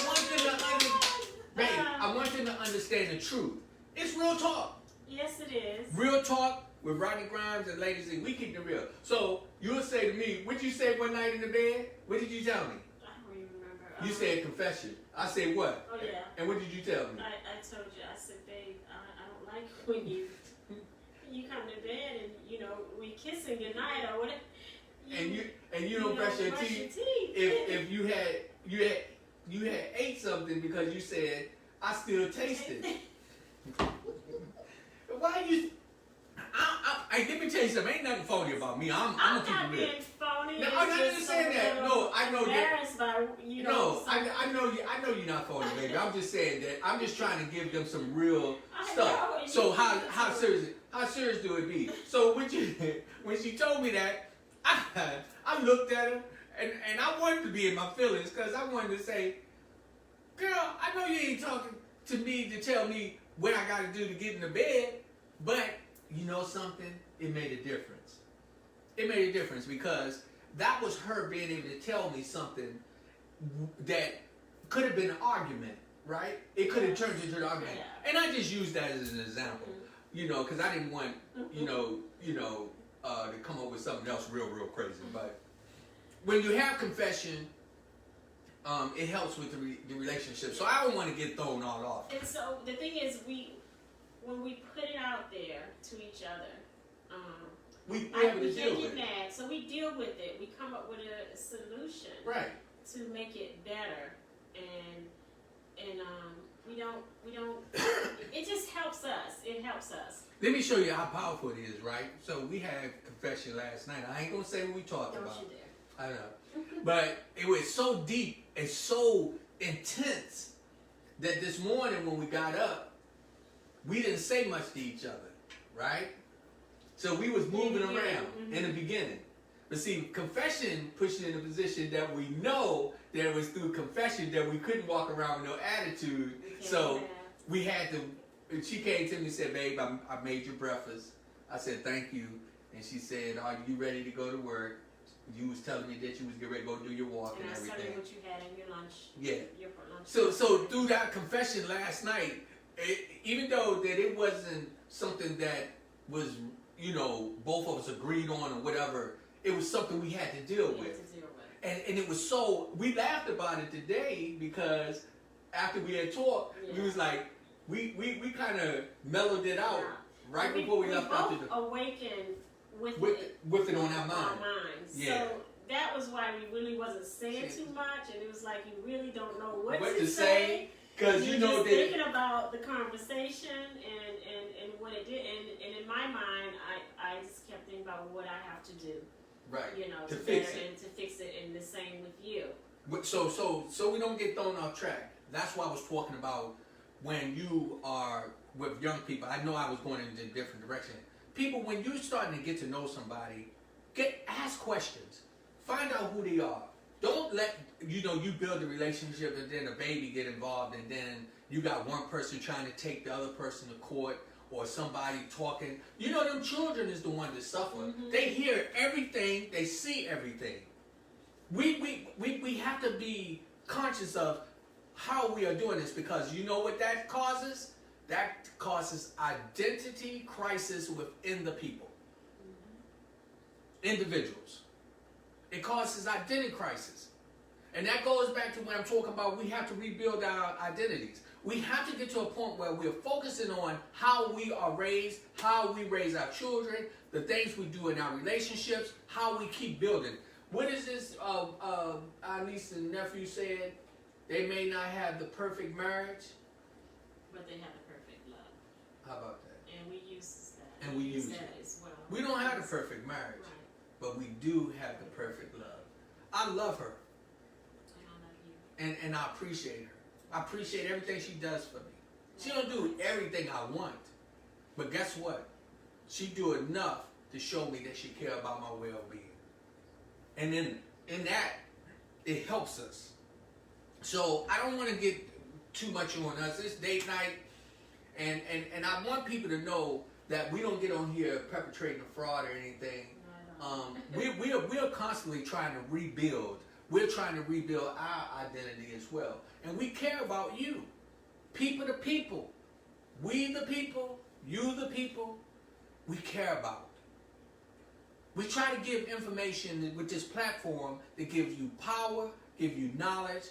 want them to understand the truth. It's real talk. Yes, it is. Real talk with Rodney Grimes and Ladies and we keep it real. So you'll say to me, what you say one night in the bed? What did you tell me? I don't even remember. You said confession. I said what? Oh yeah. And what did you tell me? I told you. I said, babe, I don't like when you come to bed and we kissing goodnight or whatever. And you don't brush your teeth. If you had ate something because you said I still taste it. Why you? Let me tell you something. Ain't nothing phony about me. I'm gonna keep it real. Being phony. No, I'm not just saying that. No, I know that. Embarrassed by No, I know you. I know you're not phony, baby. I'm just saying that. I'm just trying to give them some real stuff. So how serious do it be? So when she told me that, I looked at her and I wanted to be in my feelings because I wanted to say, girl, I know you ain't talking to me to tell me what I got to do to get in the bed, but you know something? It made a difference. It made a difference because that was her being able to tell me something that could have been an argument, right? It could have turned into an argument. Yeah. And I just used that as an example, because I didn't want, to come up with something else real crazy. But when you have confession, it helps with the relationship. So I don't want to get thrown all off. And so the thing is, when we put it out there to each other, we can't get mad, so we deal with it. We come up with a solution, right, to make it better, and we don't. It just helps us. It helps us. Let me show you how powerful it is, right? So we had confession last night. I ain't gonna say what we talked about. Don't you dare. I know, but it was so deep and so intense that this morning when we got up, we didn't say much to each other, right? So we was moving around in the beginning. But see, confession pushed you in a position that we know that it was through confession that we couldn't walk around with no attitude. So we had to, and she came to me and said, babe, I made your breakfast. I said, thank you. And she said, are you ready to go to work? You was telling me that you was getting ready to go do your walk and everything. And I saw what you had in your lunch. Yeah. Your lunch. So through that confession last night, even though that it wasn't something that was, both of us agreed on or whatever, it was something we had to deal with. And it was so, we laughed about it today because after we had talked, we was like, we kind of mellowed it out right before we left out the door. Awakened with it on our minds. Yeah. So that was why we really wasn't saying too much, and it was like you really don't know what to say. Because you're just thinking about the conversation and what it did, and in my mind, I just kept thinking about what I have to do, right? To fix it and to fix it, and the same with you. So we don't get thrown off track. That's why I was talking about when you are with young people. I know I was going in a different direction. People, when you're starting to get to know somebody, ask questions, find out who they are. Don't let you build a relationship and then a baby get involved and then you got one person trying to take the other person to court or somebody talking. Them children is the one that suffer. Mm-hmm. They hear everything, they see everything. We have to be conscious of how we are doing this because you know what that causes? That causes identity crisis within the people. Mm-hmm. Individuals. It causes identity crisis. And that goes back to when I'm talking about we have to rebuild our identities. We have to get to a point where we're focusing on how we are raised, how we raise our children, the things we do in our relationships, how we keep building. What is this our niece and nephew said? They may not have the perfect marriage, but they have the perfect love. How about that? And we use that. And we use that it as well. We don't have the perfect marriage, but we do have the perfect love. I love her. And I love you. And I appreciate her. I appreciate everything she does for me. She don't do everything I want, but guess what? She do enough to show me that she care about my well-being. And in that, it helps us. So I don't want to get too much on us. It's date night, and I want people to know that we don't get on here perpetrating a fraud or anything. We're constantly trying to rebuild. We're trying to rebuild our identity as well, and we care about you, people to people, we the people, you the people. We care about. We try to give information with this platform that gives you power, give you knowledge,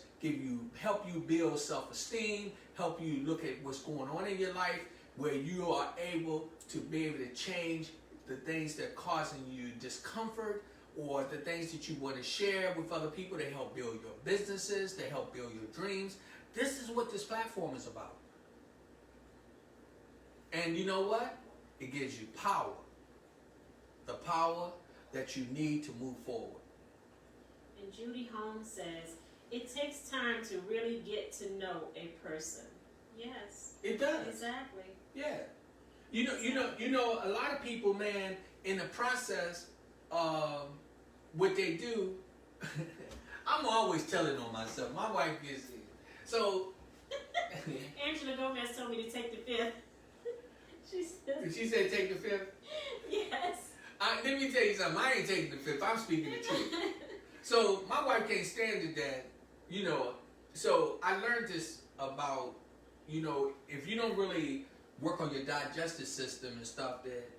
help you build self-esteem, help you look at what's going on in your life, where you are able to be able to change the things that are causing you discomfort, or the things that you want to share with other people to help build your businesses, to help build your dreams. This is what this platform is about. And you know what? It gives you power. The power that you need to move forward. And Judy Holmes says, it takes time to really get to know a person. Yes. It does. Exactly. Yeah. You know, a lot of people, man, in the process, what they do, I'm always telling on myself. My wife gets it. So Angela Gomez told me to take the fifth. She said take the fifth? Yes. Let me tell you something. I ain't taking the fifth. I'm speaking the truth. So my wife can't stand it that, you know, so I learned this about, you know, if you don't really work on your digestive system and stuff, that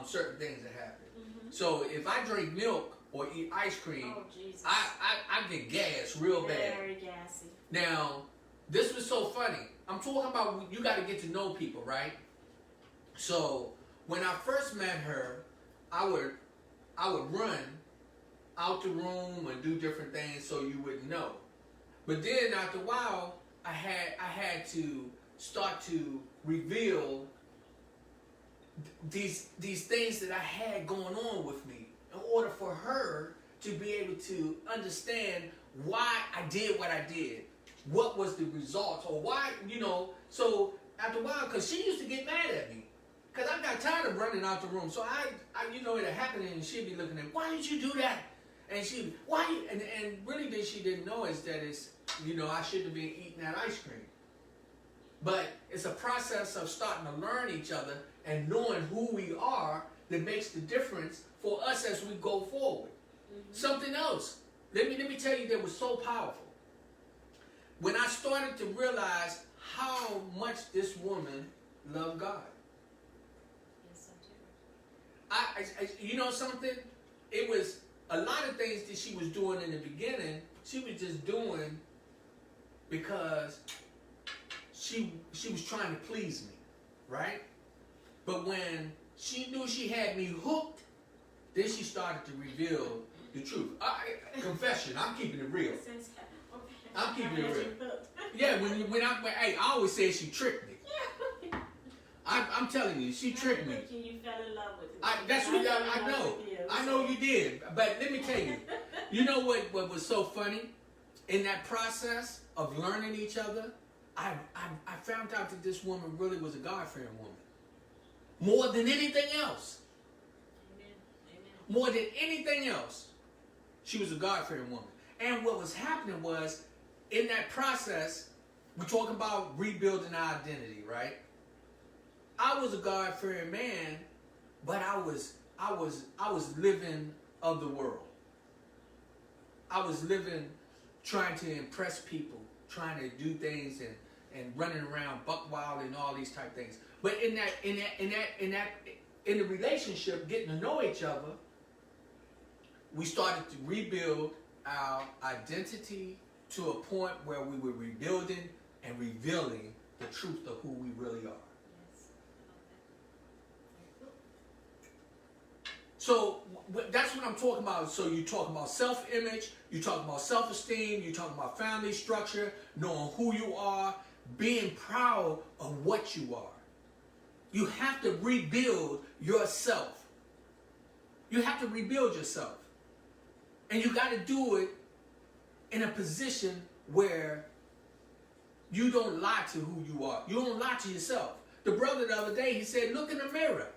certain things that happen. Mm-hmm. So if I drink milk or eat ice cream, I get gas real bad. Very gassy. Now, this was so funny. I'm talking about you got to get to know people, right? So when I first met her, I would run out the room and do different things so you wouldn't know. But then after a while, I had to start to reveal these things that I had going on with me in order for her to be able to understand why I did what I did, what was the results, or why, you know. So after a while, because she used to get mad at me. Because I got tired of running out the room. So I you know, it happened, and she'd be looking at me, why did you do that? And and really that she didn't know is that it's, you know, I shouldn't have been eating that ice cream. But it's a process of starting to learn each other and knowing who we are that makes the difference for us as we go forward. Mm-hmm. Something else, let me tell you, that was so powerful. When I started to realize how much this woman loved God. You know something? It was a lot of things that she was doing in the beginning. She was just doing because she was trying to please me, right? But when she knew she had me hooked, then she started to reveal the truth. Confession. I'm keeping it real. I'm keeping it real. Yeah. I always say she tricked me. I'm telling you, she tricked me. You fell in love with me. That's what I know. I know you did. But let me tell you, you know what was so funny? In that process of learning each other, I found out that this woman really was a God-fearing woman. More than anything else. Amen. More than anything else, she was a God-fearing woman. And what was happening was, in that process, we're talking about rebuilding our identity, right? I was a God-fearing man, but I was living of the world. I was living trying to impress people, trying to do things and running around buck wild and all these type things. But in the relationship, getting to know each other, we started to rebuild our identity to a point where we were rebuilding and revealing the truth of who we really are. So that's what I'm talking about. So you talk about self-image, you talk about self-esteem, you talk about family structure, knowing who you are, being proud of what you are. You have to rebuild yourself. You have to rebuild yourself. And you got to do it in a position where you don't lie to who you are. You don't lie to yourself. The brother the other day, he said, look in the mirror.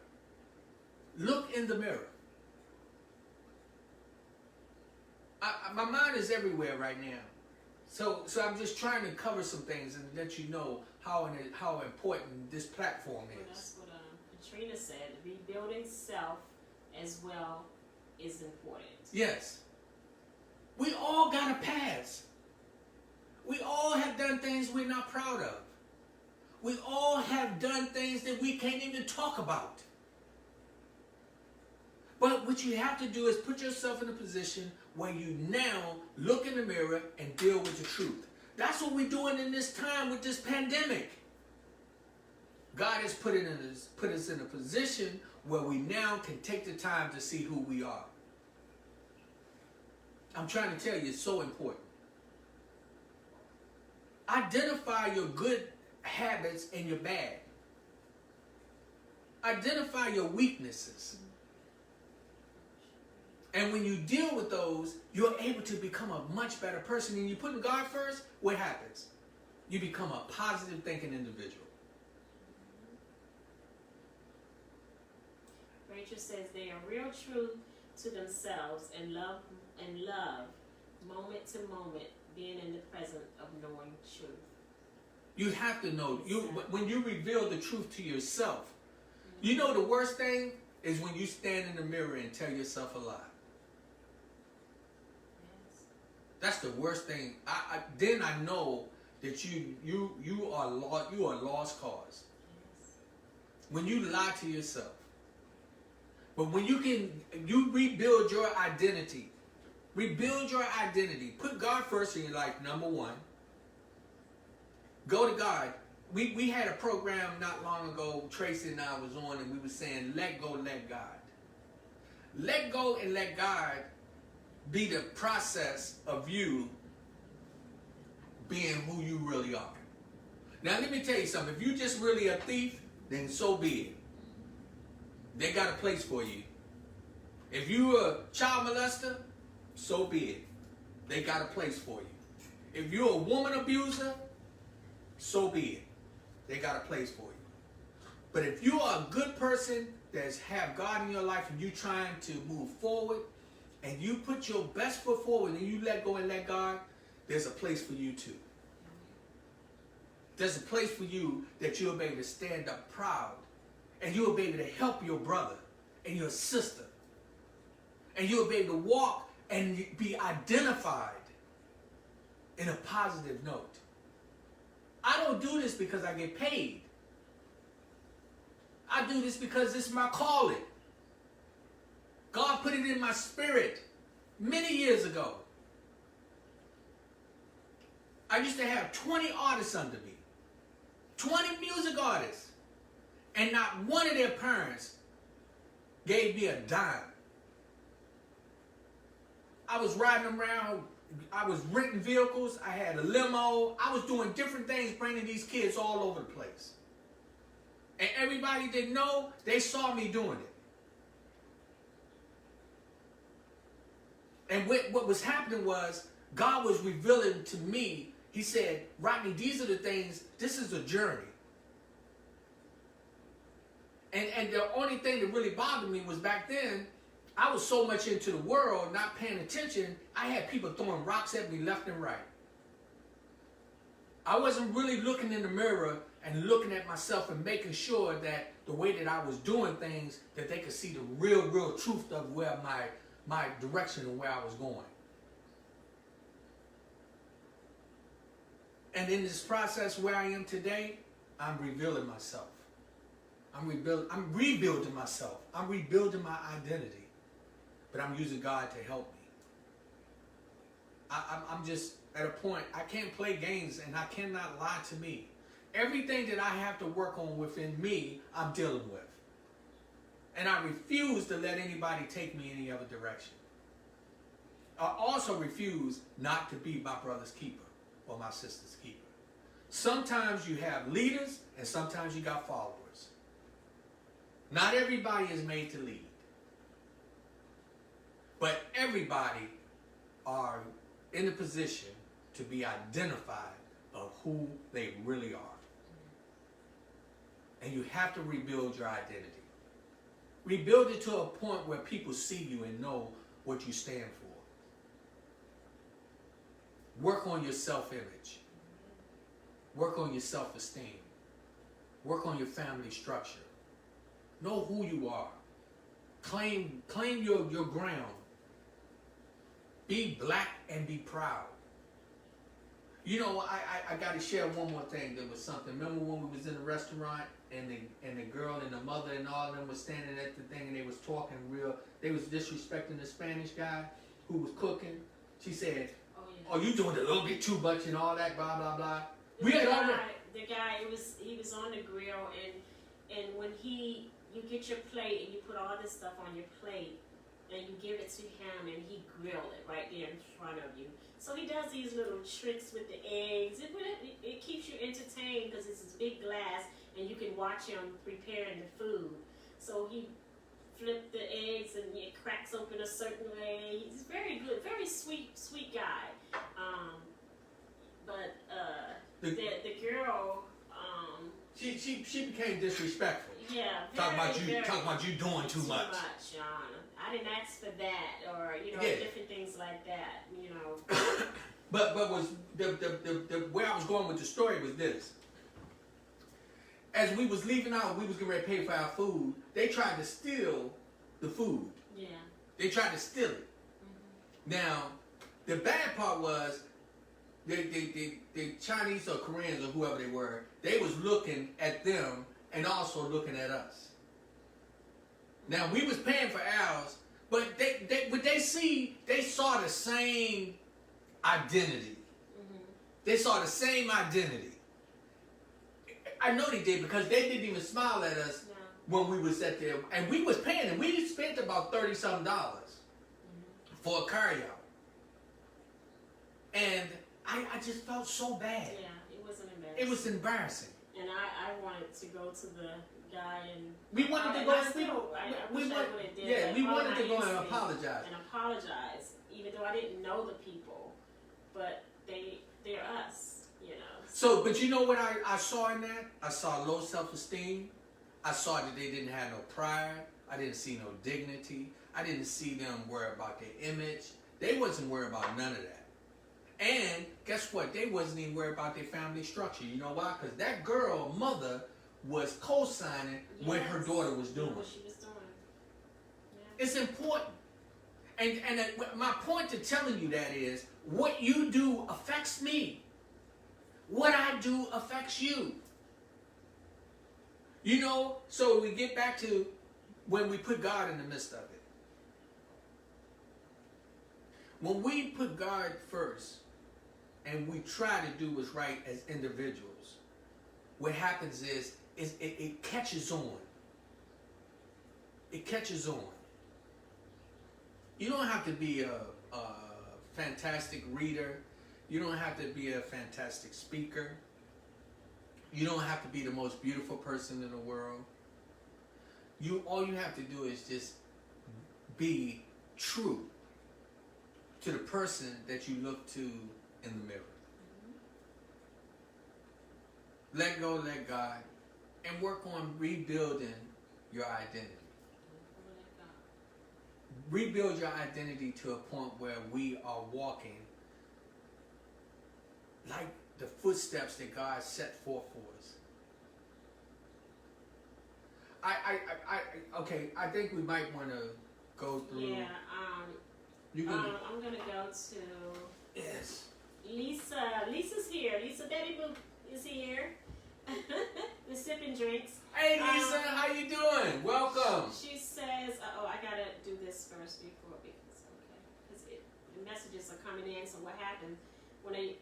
Look in the mirror. My mind is everywhere right now. So I'm just trying to cover some things and let you know how important this platform Well, is. that's what Katrina said. Rebuilding self as well is important. Yes. We all got a past. We all have done things we're not proud of. We all have done things that we can't even talk about. But what you have to do is put yourself in a position where you now look in the mirror and deal with the truth. That's what we're doing in this time with this pandemic. God has put us in a position where we now can take the time to see who we are. I'm trying to tell you, it's so important. Identify your good habits and your bad. Identify your weaknesses. And when you deal with those, you're able to become a much better person. And you put God first, what happens? You become a positive thinking individual. Rachel says they are real true to themselves and love moment to moment, being in the present of knowing truth. You have to know. When you reveal the truth to yourself, you know the worst thing is when you stand in the mirror and tell yourself a lie. Yes. That's the worst thing. Then I know that you are lost cause. Yes. When you lie to yourself. But when you rebuild your identity. Rebuild your identity. Put God first in your life, number one. Go to God. We had a program not long ago, Tracy and I was on, and we were saying, let go, let God. Let go and let God be the process of you being who you really are. Now let me tell you something. If you're just really a thief, then so be it. They got a place for you. If you're a child molester, so be it. They got a place for you. If you're a woman abuser, so be it. They got a place for you. But if you are a good person that's have God in your life and you trying to move forward and you put your best foot forward and you let go and let God, there's a place for you too. There's a place for you that you'll be able to stand up proud and you'll be able to help your brother and your sister. And you'll be able to walk and be identified in a positive note. I don't do this because I get paid. I do this because it's my calling. God put it in my spirit many years ago. I used to have 20 artists under me. 20 music artists. And not one of their parents gave me a dime. I was riding around, I was renting vehicles, I had a limo, I was doing different things, bringing these kids all over the place. And everybody didn't know, they saw me doing it. And what was happening was, God was revealing to me, He said, Rodney, these are the things, this is a journey. And the only thing that really bothered me was back then, I was so much into the world, not paying attention, I had people throwing rocks at me left and right. I wasn't really looking in the mirror and looking at myself and making sure that the way that I was doing things, that they could see the real truth of where my direction and where I was going. And in this process where I am today, I'm revealing myself. I'm rebuilding myself. I'm rebuilding my identity. But I'm using God to help me. I'm just at a point, I can't play games and I cannot lie to me. Everything that I have to work on within me, I'm dealing with. And I refuse to let anybody take me any other direction. I also refuse not to be my brother's keeper or my sister's keeper. Sometimes you have leaders and sometimes you got followers. Not everybody is made to lead. But everybody are in a position to be identified of who they really are. And you have to rebuild your identity. Rebuild it to a point where people see you and know what you stand Work on your self-image. Work on your self-esteem. Work on your family structure. Know who you are. Claim your ground. Be black and be proud. You know, I got to share one more thing. There was something. Remember when we was in the restaurant and the girl and the mother and all of them was standing at the thing and they was talking real. They was disrespecting the Spanish guy who was cooking. She said, "Oh, you doing a little bit too much and all that, blah blah blah." The guy, he was on the grill and when you get your plate and you put all this stuff on your plate and you give it to him and he grilled it right there in front of you. So he does these little tricks with the eggs. It keeps you entertained because it's this big glass and you can watch him preparing the food. So he flipped the eggs and it cracks open a certain way. He's very good, very sweet guy. But the girl, she became disrespectful. Yeah, talking about you doing too much. I didn't ask for that, or different things like that. But was the where I was going with the story was this. As we was leaving out, we was getting ready to pay for our food. They tried to steal the food. Yeah. They tried to steal it. Mm-hmm. Now, the bad part was the Chinese or Koreans or whoever they were, they was looking at them and also looking at us. Now we was paying for ours, but they saw the same identity. Mm-hmm. They saw the same identity. I know they did because they didn't even smile at us when we was at there, and we was paying, and we spent about $30-something for a carryout, and I just felt so bad. Yeah, it wasn't embarrassing. It was embarrassing. And I wanted to go to the guy and we wanted to go. We wanted to go and apologize. Even though I didn't know the people, but they're us. So, but you know what I saw in that? I saw low self-esteem. I saw that they didn't have no pride. I didn't see no dignity. I didn't see them worry about their image. They wasn't worried about none of that. And guess what? They wasn't even worried about their family structure. You know why? Because that girl, mother, was co-signing what her daughter was doing. What she was doing. Yeah. It's important. And my point to telling you that is, what you do affects me. What I do affects you. So we get back to when we put God in the midst of it. When we put God first and we try to do what's right as individuals, what happens is it catches on. It catches on. You don't have to be a fantastic reader. You don't have to be a fantastic speaker. You don't have to be the most beautiful person in the world. All you have to do is just be true to the person that you look to in the mirror. Mm-hmm. Let go, let God, and work on rebuilding your identity. Rebuild your identity to a point where we are walking like the footsteps that God set forth for us. I think we might want to go through. Yeah. I'm gonna go to. Yes. Lisa. Lisa's here. Lisa Betty Boop is here. We're sipping drinks. Hey Lisa, how you doing? Welcome. She says, I gotta do this first because the messages are coming in. So what happens when they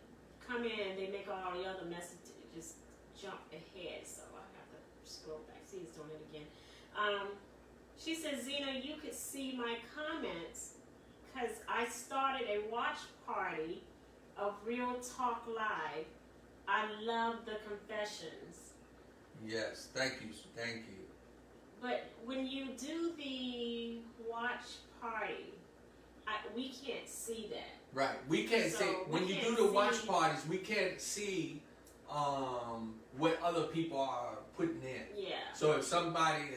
come in? They make all the other messages just jump ahead. So I have to scroll back. See, it's doing it again. She says, Zena, you could see my comments because I started a watch party of Real Talk Live. I love the confessions. Yes, thank you. But when you do the watch party, we can't see that. Right, we can't see when you do the watch parties. We can't see what other people are putting in. Yeah. So if somebody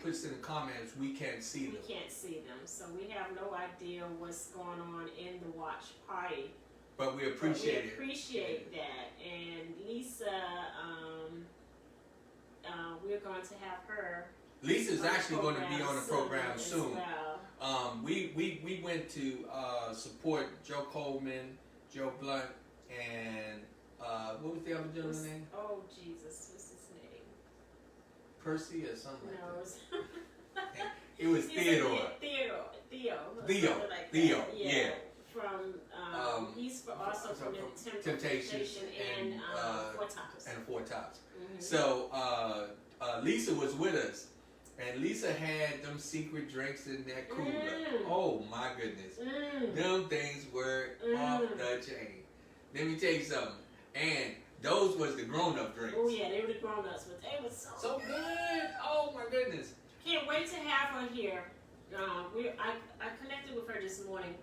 puts in the comments, we can't see them. We can't see them, so we have no idea what's going on in the watch party. But we appreciate We appreciate that. And Lisa, we're going to have her. Lisa's actually going to be on the program soon. Well. We went to support Joe Coleman, Joe Blunt, and what was the other gentleman's name? Oh Jesus, what's his name? Percy or something No, like that. It was Theodore. Theo. Yeah. From he's also from the Temptation and Four Tops. And Four Tops. Mm-hmm. So Lisa was with us, and Lisa had them secret drinks in that cooler. Oh my goodness, them things were off the chain. Let me tell you something. And those was the grown-up drinks. Oh yeah, they were the grown-ups, but they were so good. Oh my goodness. Can't wait to have her here. I connected with her this morning,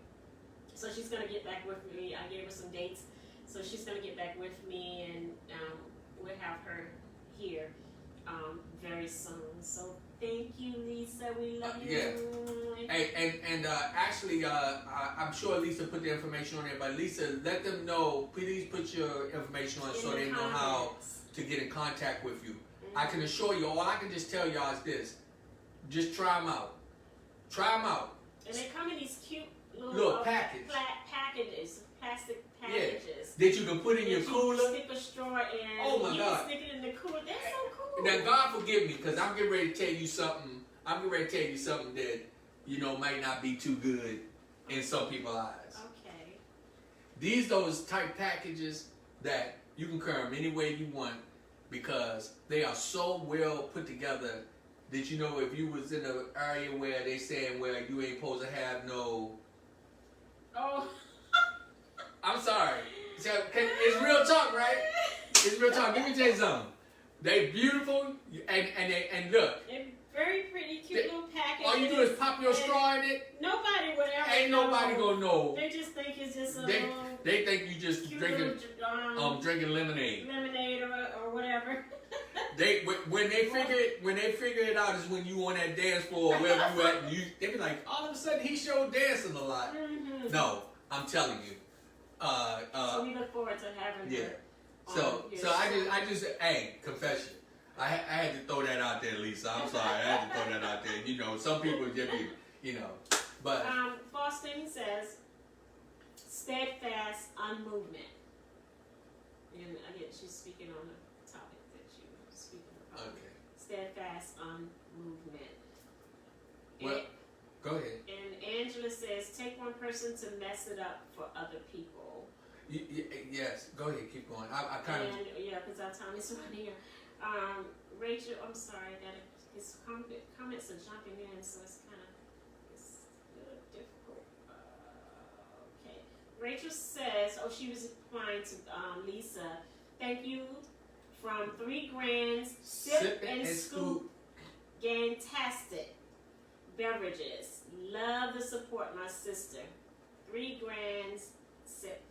so she's gonna get back with me. I gave her some dates, so she's gonna get back with me, and we'll have her here very soon. So thank you, Lisa. We love you. Yeah. Hey, and actually, I'm sure Lisa put the information on there, but Lisa, let them know. Please put your information on so they know how to get in contact with you. I can assure you, all I can just tell y'all is this: just try them out. Try them out. And they come in these cute little packages, plastic packages. That you can put in your cooler. Stick a straw in. Oh my God! Can stick it in the cooler. That's so cool. Now God forgive me, because I'm getting ready to tell you something. I'm getting ready to tell you something that might not be too good in some people's eyes. Okay. These those type packages that you can carry them any way you want, because they are so well put together that if you was in an area where they saying where you ain't supposed to have no. Oh. I'm sorry. It's real talk, right? It's real talk. Let me tell you something. They beautiful and look. They're very pretty, cute little packages. All you do is pop your straw in it. Nobody would ever. Ain't nobody gonna know. They just think it's just a They think you just drinking drinking lemonade. Lemonade or whatever. When they figure it out is when you on that dance floor or wherever you at, and they be like, all of a sudden he showed dancing a lot. Mm-hmm. No, I'm telling you. So we look forward to having her. So I just hey, confession. I had to throw that out there, Lisa. I'm sorry, I had to throw that out there. Some people just be, but Boston says steadfast unmovement. And again, she's speaking on the topic that you were speaking about. Okay. Steadfast unmovement. Well, go ahead. And Angela says, take one person to mess it up for other people. Yes, go ahead, keep going. I kind of. Yeah, because our time is running here. Rachel, I'm sorry that his comments are jumping in, so it's a little difficult. Okay. Rachel says, she was replying to Lisa. Thank you from 3 Grands Sip and Scoop. Fantastic beverages. Love the support, my sister. 3 Grands Sip.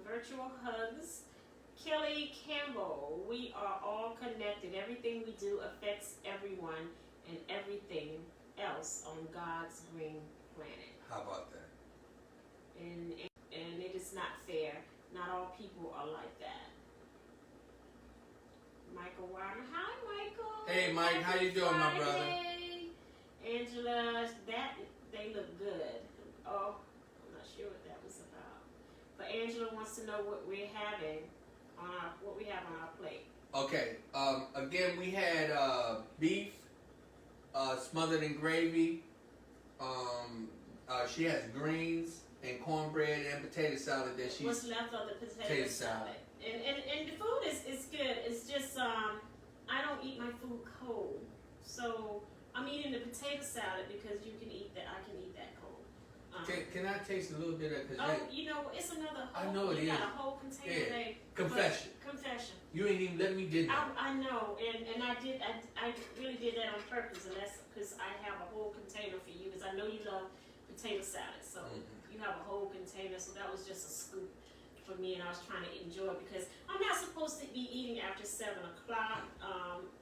Virtual hugs. Kelly Campbell, we are all connected. Everything we do affects everyone and everything else on God's green planet. How about that? And it is not fair. Not all people are like that. Michael Warner. Hi, Michael. Hey, Mike. How you doing, my brother? Angela, they look good. Oh, I'm not sure what that was about. But Angela wants to know what we're having what we have on our plate. Okay. Again, we had beef smothered in gravy. She has greens and cornbread and potato salad that she's. What's left of the potato salad. And the food is good. It's just I don't eat my food cold, so I'm eating the potato salad because you can eat that. I can eat that cold. Can I taste a little bit of? It's another. I know it is. You got a whole container there. Confession. You ain't even let me get that. I know, and I did. I really did that on purpose, and that's because I have a whole container for you. Because I know you love potato salad, so you have a whole container. So that was just a scoop for me, and I was trying to enjoy it because I'm not supposed to be eating after 7 o'clock.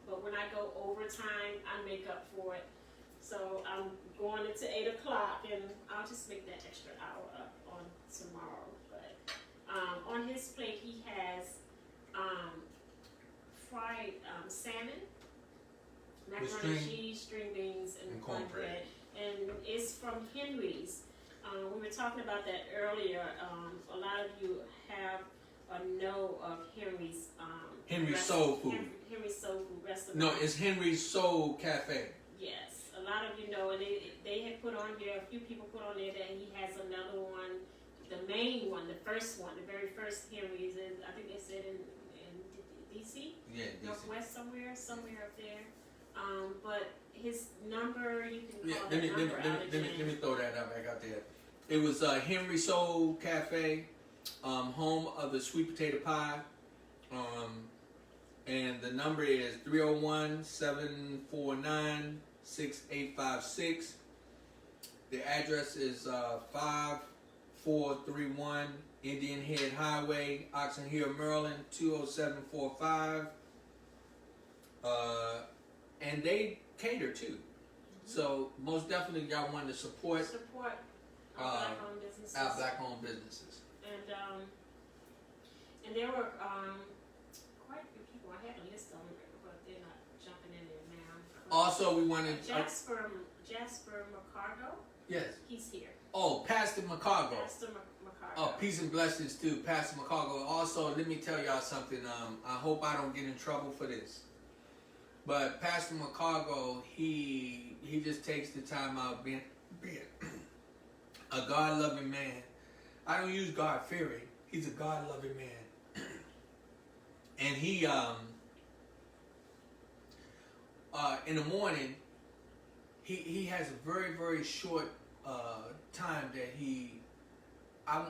But when I go overtime, I make up for it. So I'm going into 8 o'clock, and I'll just make that extra hour up on tomorrow. But on his plate he has fried salmon, macaroni and cheese, string beans, and cornbread. And it's from Henry's. We were talking about that earlier. A lot of you have or know of Henry's. Henry's Soul Food. Henry's Soul Food restaurant. No, it's Henry's Soul Cafe. Yes, a lot of you know, and they had put on there. A few people put on there that he has another one, the main one, the first one, the very first Henry's. And I think they said in DC. Yeah, DC. Northwest somewhere up there. But his number, you can call let that me throw that out back out there. It was Henry Soul Cafe, home of the sweet potato pie, and the number is 301-749-6856. The address is 5431 Indian Head Highway, Oxon Hill, Maryland 20745. And they cater too. So most definitely y'all want to support our black-owned businesses. Our black-owned businesses. And there were quite a few people. I had a list of them, but they're not jumping in there now. Also, we wanted Jasper McCargo. Yes. He's here. Oh, Pastor McCargo. Pastor McCargo. Oh, peace and blessings to Pastor McCargo. Also, let me tell y'all something. I hope I don't get in trouble for this. But Pastor McCargo, he just takes the time out being a God-loving man. I don't use God-fearing. He's a God-loving man. And he, in the morning, he has a very, very short time that I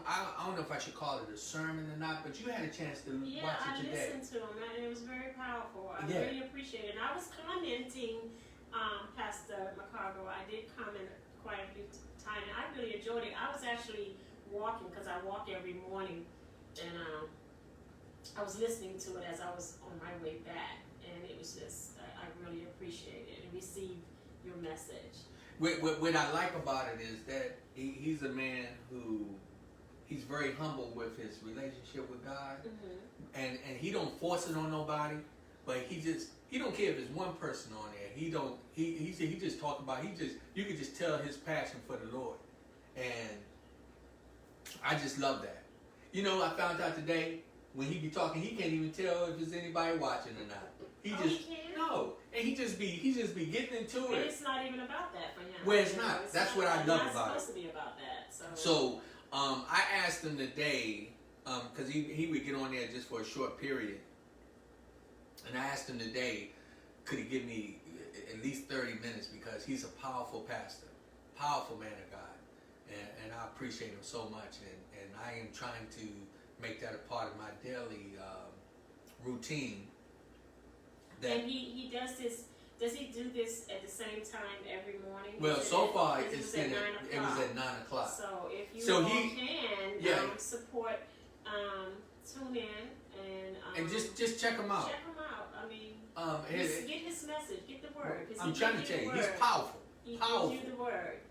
don't know if I should call it a sermon or not, but you had a chance to watch it today. Yeah, I listened to him, and it was very powerful. I Yeah. really appreciate it. And I was commenting, Pastor McCargo. I did comment quite a few times. I really enjoyed it. I was actually walking, because I walk every morning, and I was listening to it as I was on my way back, and it was just, I really appreciate it and received your message. What I like about it is that he's a man who, he's very humble with his relationship with God, and he don't force it on nobody, but he don't care if there's one person on there. He just talk about, you could just tell his passion for the Lord, and I just love that. You know, I found out today when he be talking, he can't even tell if there's anybody watching or not. He can't? No, and he just be getting into it. And it's not even about that for him. Well, it's not. That's what I love about it. It's not supposed to be about that. So I asked him today, because he would get on there just for a short period, and I asked him today, could he give me at least 30 minutes, because he's a powerful pastor, powerful man of God, and I appreciate him so much, and I am trying to make that a part of my daily routine. And he does this. Does he do this at the same time every morning? Well, so far it was at 9 o'clock. So if you can support, tune in and just check him out. Check him out. I mean, get his message, get the word. I'm trying to tell you, he's powerful. He powerful. gives you the word.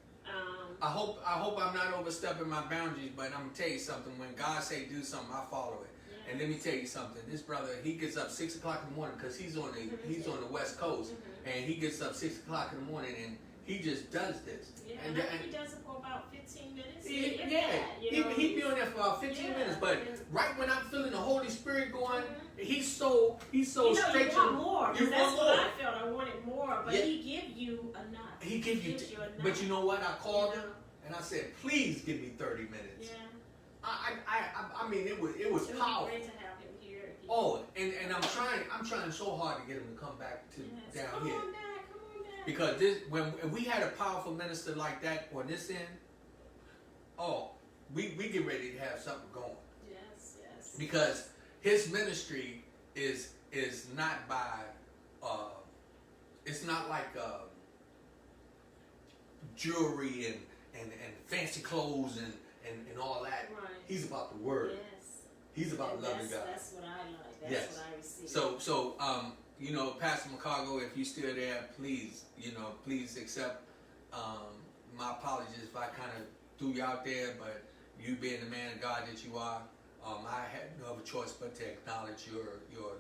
I hope I'm not overstepping my boundaries, but I'm gonna tell you something. When God say do something, I follow it. Yeah. And let me tell you something. This brother, he gets up 6 o'clock in the morning, because he's on the West Coast, and he gets up 6 o'clock in the morning, and he just does this. Yeah, and he does it for about 15 minutes. He'd be on there for about 15 minutes, but right when I'm feeling the Holy Spirit going, he's so straight. You want more. That's what I felt. I wanted more, but he give you enough. He gives you enough. But you know what? I called him and I said, please give me 30 minutes. Yeah. I mean, it was powerful. It would be great to have him here. And I'm trying so hard to get him to come back to down come here. On back. Because when we had a powerful minister like that on this end, we get ready to have something going. Yes. Because his ministry is not by it's not like jewelry and fancy clothes and all that. Right. He's about the word. Yes. He's about loving God. That's what I like. That's what I receive. So you know, Pastor McCargo, if you're still there, please accept my apologies if I kind of threw you out there, but you being the man of God that you are, I had no other choice but to acknowledge your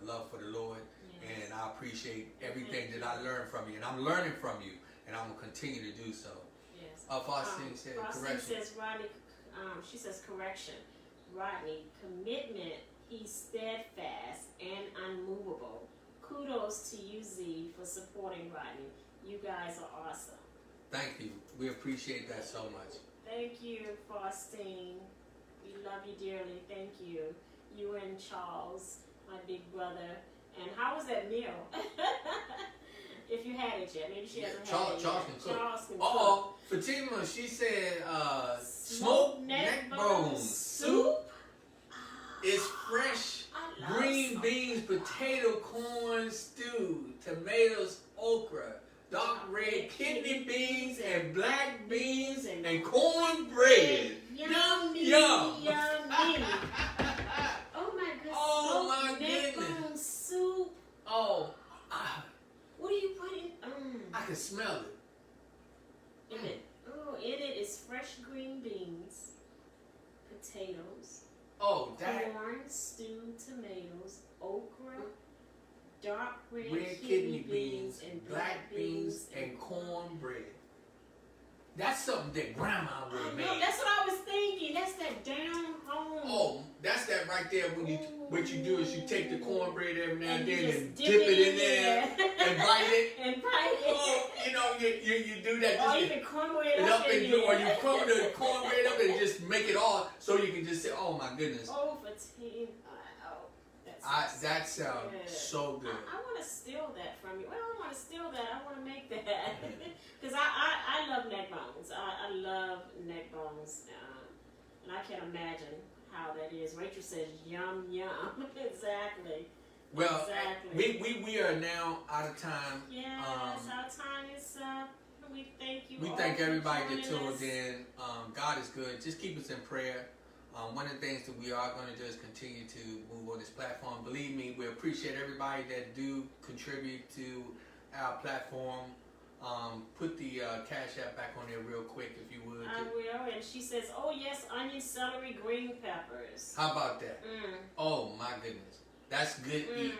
love for the Lord. Yes. And I appreciate everything that I learned from you. And I'm learning from you. And I'm going to continue to do so. Yes. Faustine said, Faustine correction. says, Rodney, she says, correction. Rodney, commitment, he's steadfast and unmovable. Kudos to you, Z, for supporting Rodney. You guys are awesome. Thank you. We appreciate that so much. Thank you, Faustine. We love you dearly. Thank you. You and Charles, my big brother. And how was that meal? If you had it yet. Maybe she hasn't had it yet. Charles can cook. Charles can Oh, Fatima, she said smoked neck bone soup. It's fresh green beans, potato, corn stew, tomatoes, okra, dark red kidney beans, and black beans, and cornbread. Yummy, Yum. yummy. Oh my goodness. Oh my neck goodness. bone soup. Oh, What are you putting? I can smell it. In it. Oh, in it is fresh green beans, potatoes, Oh, that corn, stewed tomatoes, okra, dark red, kidney beans, and black beans, and cornbread. That's something that Grandma would have I made. know, that's what I was thinking. That's that down home. Oh, that's that right there. When you what you do is you take the cornbread every now and you then just and dip it in there and bite it. And bite it. Oh, you know you do that. Or Just you can cornbread it up up in and do, or you there. crumble the cornbread up and just make it all so you can just say, "Oh my goodness." Oh, for teen. Oh, That sounds good. so good. I want to steal that from you. Well, I don't want to steal that. I want to make that. Because I love neck bones. I love neck bones. And I can't imagine how that is. Rachel says, yum, yum. Exactly. Well, Exactly. we are now out of time. Yes, our time is up. We thank you We all thank for everybody that joining us. tuned in. God is good. Just keep us in prayer. One of the things that we are going to do is continue to move on this platform. Believe me, we appreciate everybody that do contribute to our platform. Put the Cash App back on there real quick if you would. I will. And she says, oh, yes, onion, celery, green peppers. How about that? Oh, my goodness. That's good eating.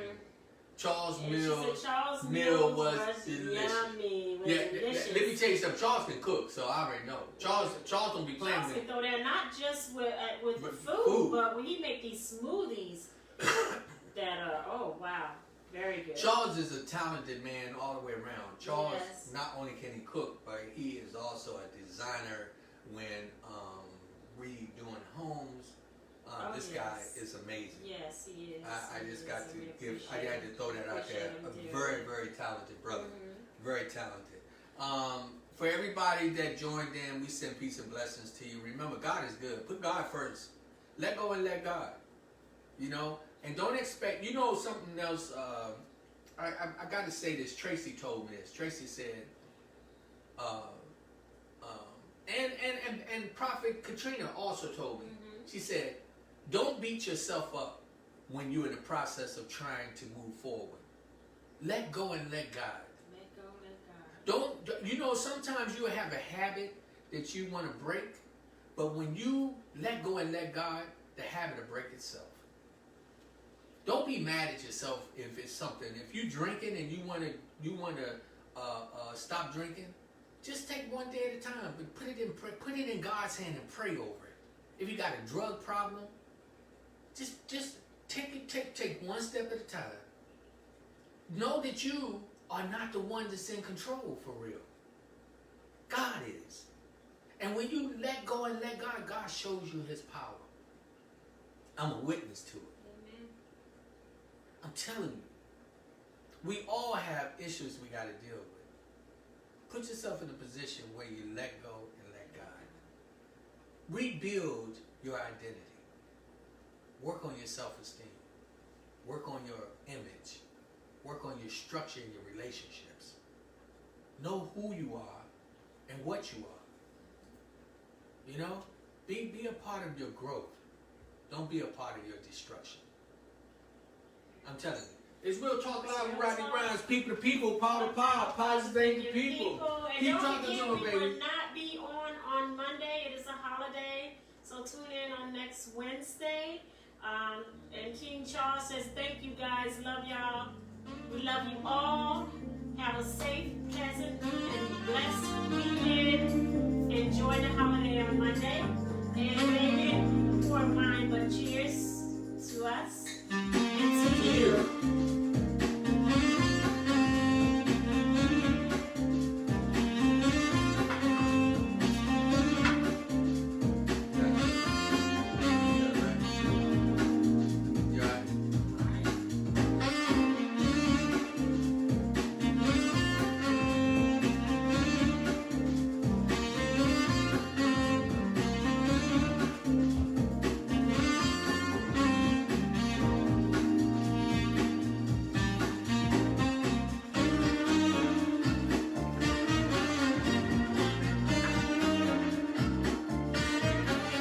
Charles And Mills. she said Charles meal Mills was delicious. Yummy. Was Yeah, delicious. let me tell you something. Charles can cook, so I already know. Charles don't be playing Charles with can throw that not just with But food, but when he make these smoothies that are, oh, wow, very good. Charles is a talented man all the way around. Charles Yes. not only can he cook, but he is also a designer when we doing homes. This guy is amazing. Yes, he is. I He just is, got and to we give. I appreciate had to throw that out there. appreciate him A dearly. very, very talented brother. Mhm. Very talented. For everybody that joined in, we send peace and blessings to you. Remember, God is good. Put God first. Let go and let God. You know, and don't expect. You know something else. I got to say this. Tracy told me this. Tracy said, and Prophet Katrina also told me. Mhm. She said, don't beat yourself up when you're in the process of trying to move forward. Let go and let God. Let go, let God. Don't, you know, sometimes you have a habit that you want to break, but when you let go and let God, the habit will break itself. Don't be mad at yourself if it's something. If you're drinking and you want to stop drinking, just take one day at a time, but put it in God's hand and pray over it. If you got a drug problem, just take one step at a time. Know that you are not the one that's in control for real. God is. And when you let go and let God, God shows you his power. I'm a witness to it. Amen. I'm telling you. We all have issues we got to deal with. Put yourself in a position where you let go and let God. Rebuild your identity. Work on your self-esteem. Work on your image. Work on your structure in your relationships. Know who you are and what you are. You know? Be a part of your growth. Don't be a part of your destruction. I'm telling you. It's Real Talk Live with Rodney Grimes. People to people, power to power, positive thing to people. And Keep don't talking forget, to them, we baby. will not be on Monday. It is a holiday. So tune in on next Wednesday. And King Charles says, thank you guys. Love y'all. We love you all. Have a safe, pleasant, and blessed weekend. Enjoy the holiday on Monday. And may it pour wine, but cheers to us and to you.